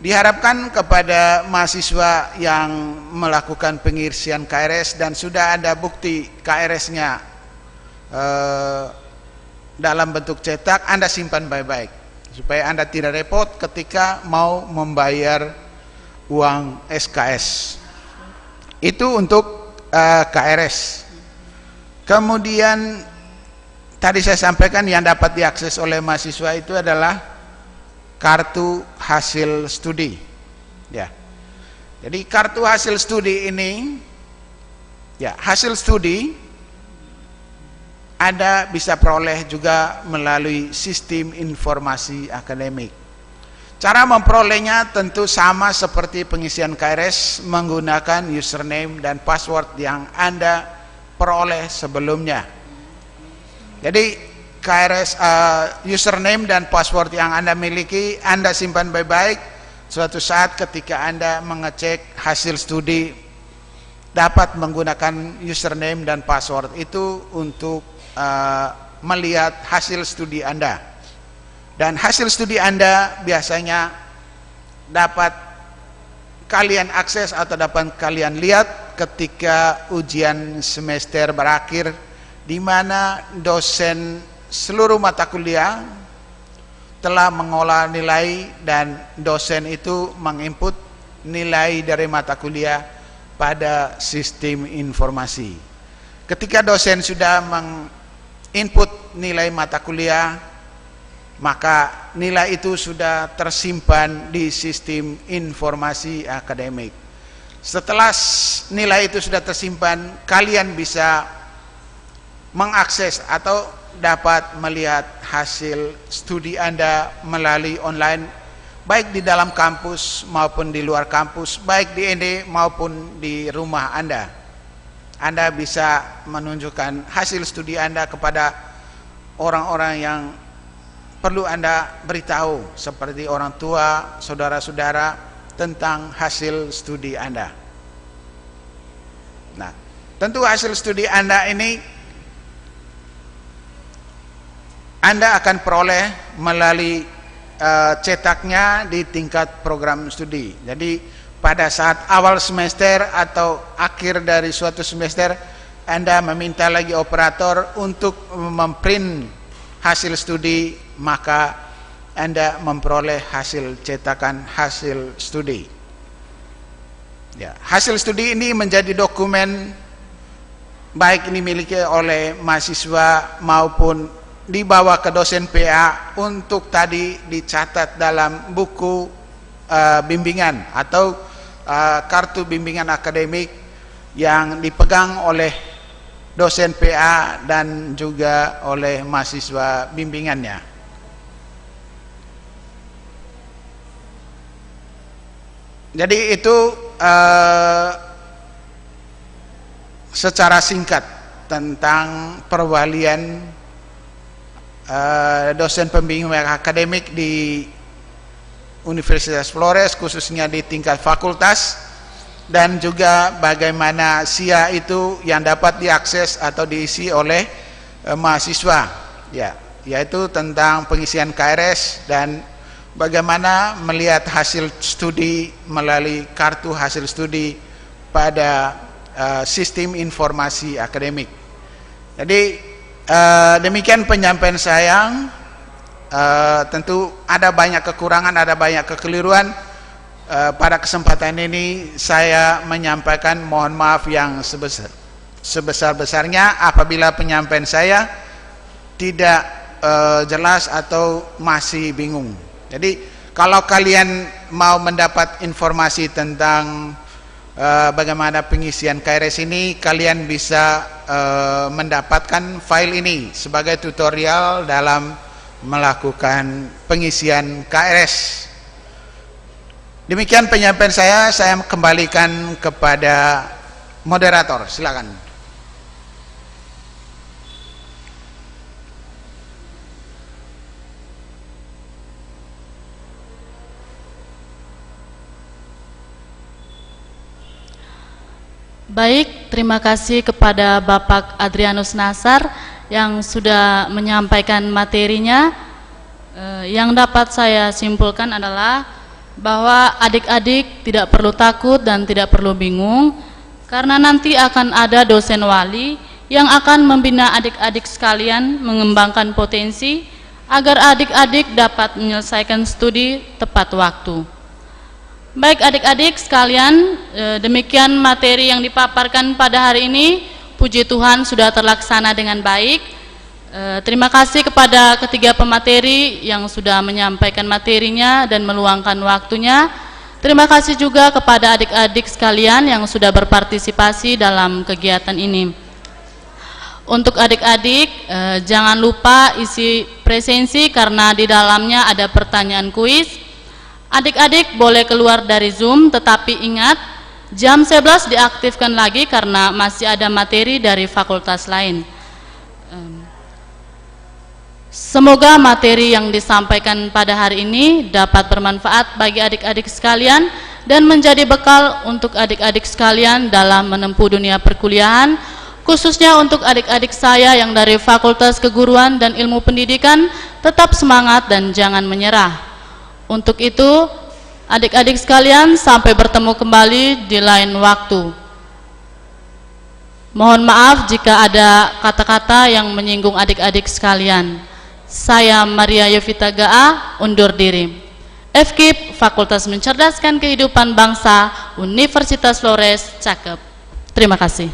diharapkan kepada mahasiswa yang melakukan pengisian KRS dan sudah ada bukti KRS-nya dalam bentuk cetak, Anda simpan baik-baik supaya Anda tidak repot ketika mau membayar uang SKS. Itu untuk KRS. Kemudian tadi saya sampaikan yang dapat diakses oleh mahasiswa itu adalah kartu hasil studi, ya. Jadi kartu hasil studi ini, ya, hasil studi Anda bisa peroleh juga melalui sistem informasi akademik. Cara memperolehnya tentu sama seperti pengisian KRS, menggunakan username dan password yang Anda peroleh sebelumnya. Jadi KRS username dan password yang Anda miliki Anda simpan baik-baik. Suatu saat ketika Anda mengecek hasil studi dapat menggunakan username dan password itu untuk melihat hasil studi Anda. Dan hasil studi Anda biasanya dapat kalian akses atau dapat kalian lihat ketika ujian semester berakhir, di mana dosen seluruh mata kuliah telah mengolah nilai dan dosen itu menginput nilai dari mata kuliah pada sistem informasi. Ketika dosen sudah menginput nilai mata kuliah, maka nilai itu sudah tersimpan di sistem informasi akademik. Setelah nilai itu sudah tersimpan, kalian bisa mengakses atau dapat melihat hasil studi Anda melalui online, baik di dalam kampus maupun di luar kampus, baik di ND maupun di rumah Anda. Anda bisa menunjukkan hasil studi Anda kepada orang-orang yang perlu Anda beritahu, seperti orang tua, saudara-saudara, tentang hasil studi Anda. Nah, tentu hasil studi Anda ini Anda akan peroleh melalui cetaknya di tingkat program studi. Jadi pada saat awal semester atau akhir dari suatu semester, Anda meminta lagi operator untuk memprint hasil studi, maka Anda memperoleh hasil cetakan hasil studi. Ya, hasil studi ini menjadi dokumen baik ini dimiliki oleh mahasiswa maupun dibawa ke dosen PA untuk tadi dicatat dalam buku bimbingan atau kartu bimbingan akademik yang dipegang oleh dosen PA dan juga oleh mahasiswa bimbingannya. Jadi itu secara singkat tentang perwalian dosen pembimbing akademik di Universitas Flores, khususnya di tingkat fakultas, dan juga bagaimana SIA itu yang dapat diakses atau diisi oleh mahasiswa, ya, yaitu tentang pengisian KRS dan bagaimana melihat hasil studi melalui kartu hasil studi pada sistem informasi akademik. Jadi demikian penyampaian saya. Tentu ada banyak kekurangan, ada banyak kekeliruan. Pada kesempatan ini saya menyampaikan mohon maaf yang sebesar-besarnya apabila penyampaian saya tidak jelas atau masih bingung. Jadi kalau kalian mau mendapat informasi tentang bagaimana pengisian KRS ini, kalian bisa mendapatkan file ini sebagai tutorial dalam melakukan pengisian KRS. Demikian penyampaian saya kembalikan kepada moderator, silakan. Baik, terima kasih kepada Bapak Adrianus Nasar yang sudah menyampaikan materinya. Yang dapat saya simpulkan adalah bahwa adik-adik tidak perlu takut dan tidak perlu bingung, karena nanti akan ada dosen wali yang akan membina adik-adik sekalian mengembangkan potensi agar adik-adik dapat menyelesaikan studi tepat waktu. Baik adik-adik sekalian, demikian materi yang dipaparkan pada hari ini. Puji Tuhan sudah terlaksana dengan baik. Terima kasih kepada ketiga pemateri yang sudah menyampaikan materinya dan meluangkan waktunya. Terima kasih juga kepada adik-adik sekalian yang sudah berpartisipasi dalam kegiatan ini. Untuk adik-adik, jangan lupa isi presensi karena di dalamnya ada pertanyaan kuis. Adik-adik boleh keluar dari Zoom, tetapi ingat, jam 11 diaktifkan lagi karena masih ada materi dari fakultas lain. Semoga materi yang disampaikan pada hari ini dapat bermanfaat bagi adik-adik sekalian dan menjadi bekal untuk adik-adik sekalian dalam menempuh dunia perkuliahan, khususnya untuk adik-adik saya yang dari Fakultas Keguruan dan Ilmu Pendidikan. Tetap semangat dan jangan menyerah. Untuk itu, adik-adik sekalian, sampai bertemu kembali di lain waktu. Mohon maaf jika ada kata-kata yang menyinggung adik-adik sekalian. Saya Maria Yovita Gaa, undur diri. FKIP, Fakultas Mencerdaskan Kehidupan Bangsa, Universitas Flores, Cakep. Terima kasih.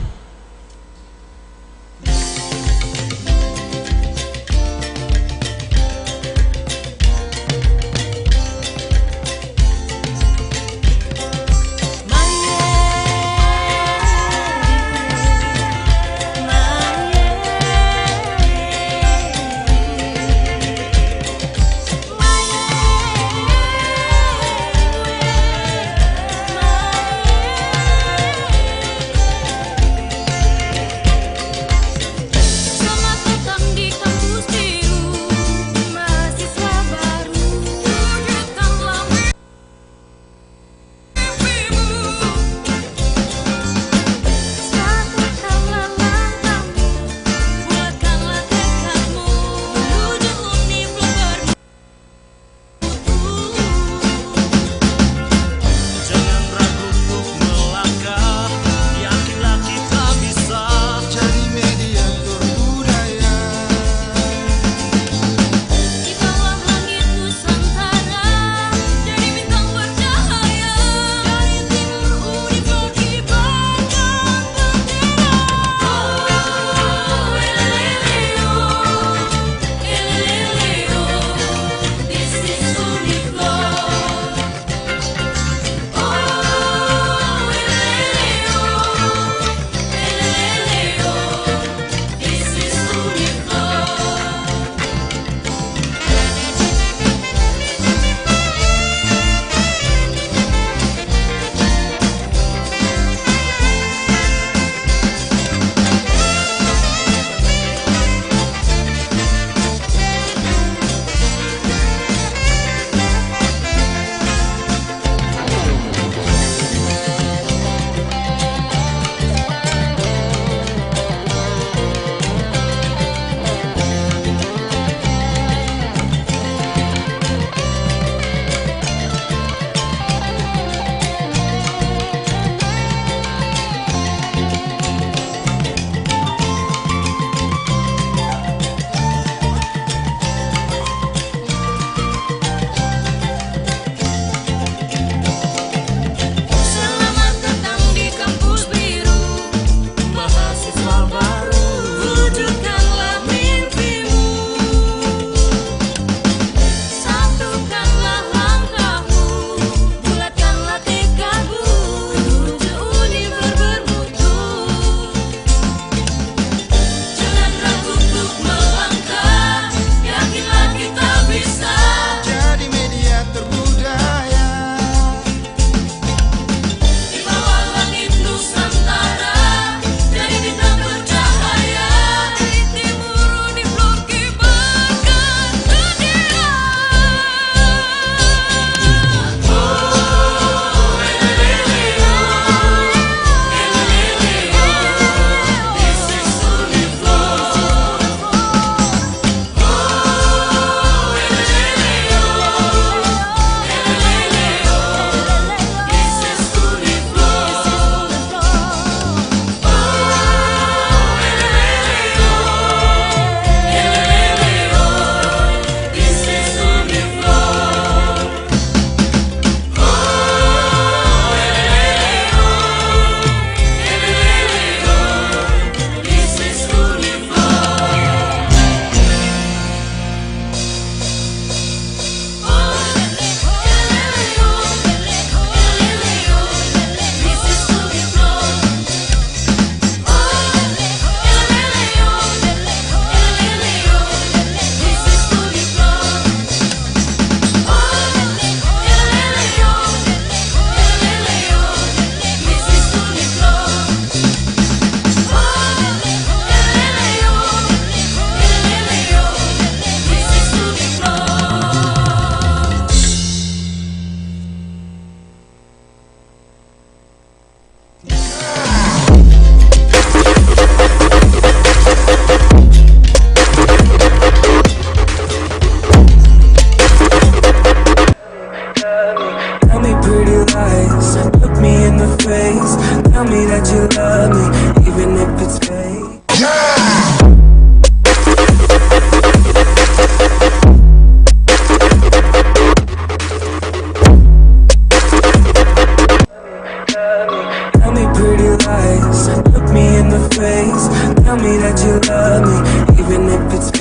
lies. Look me in the face, tell me that you love me, even if it's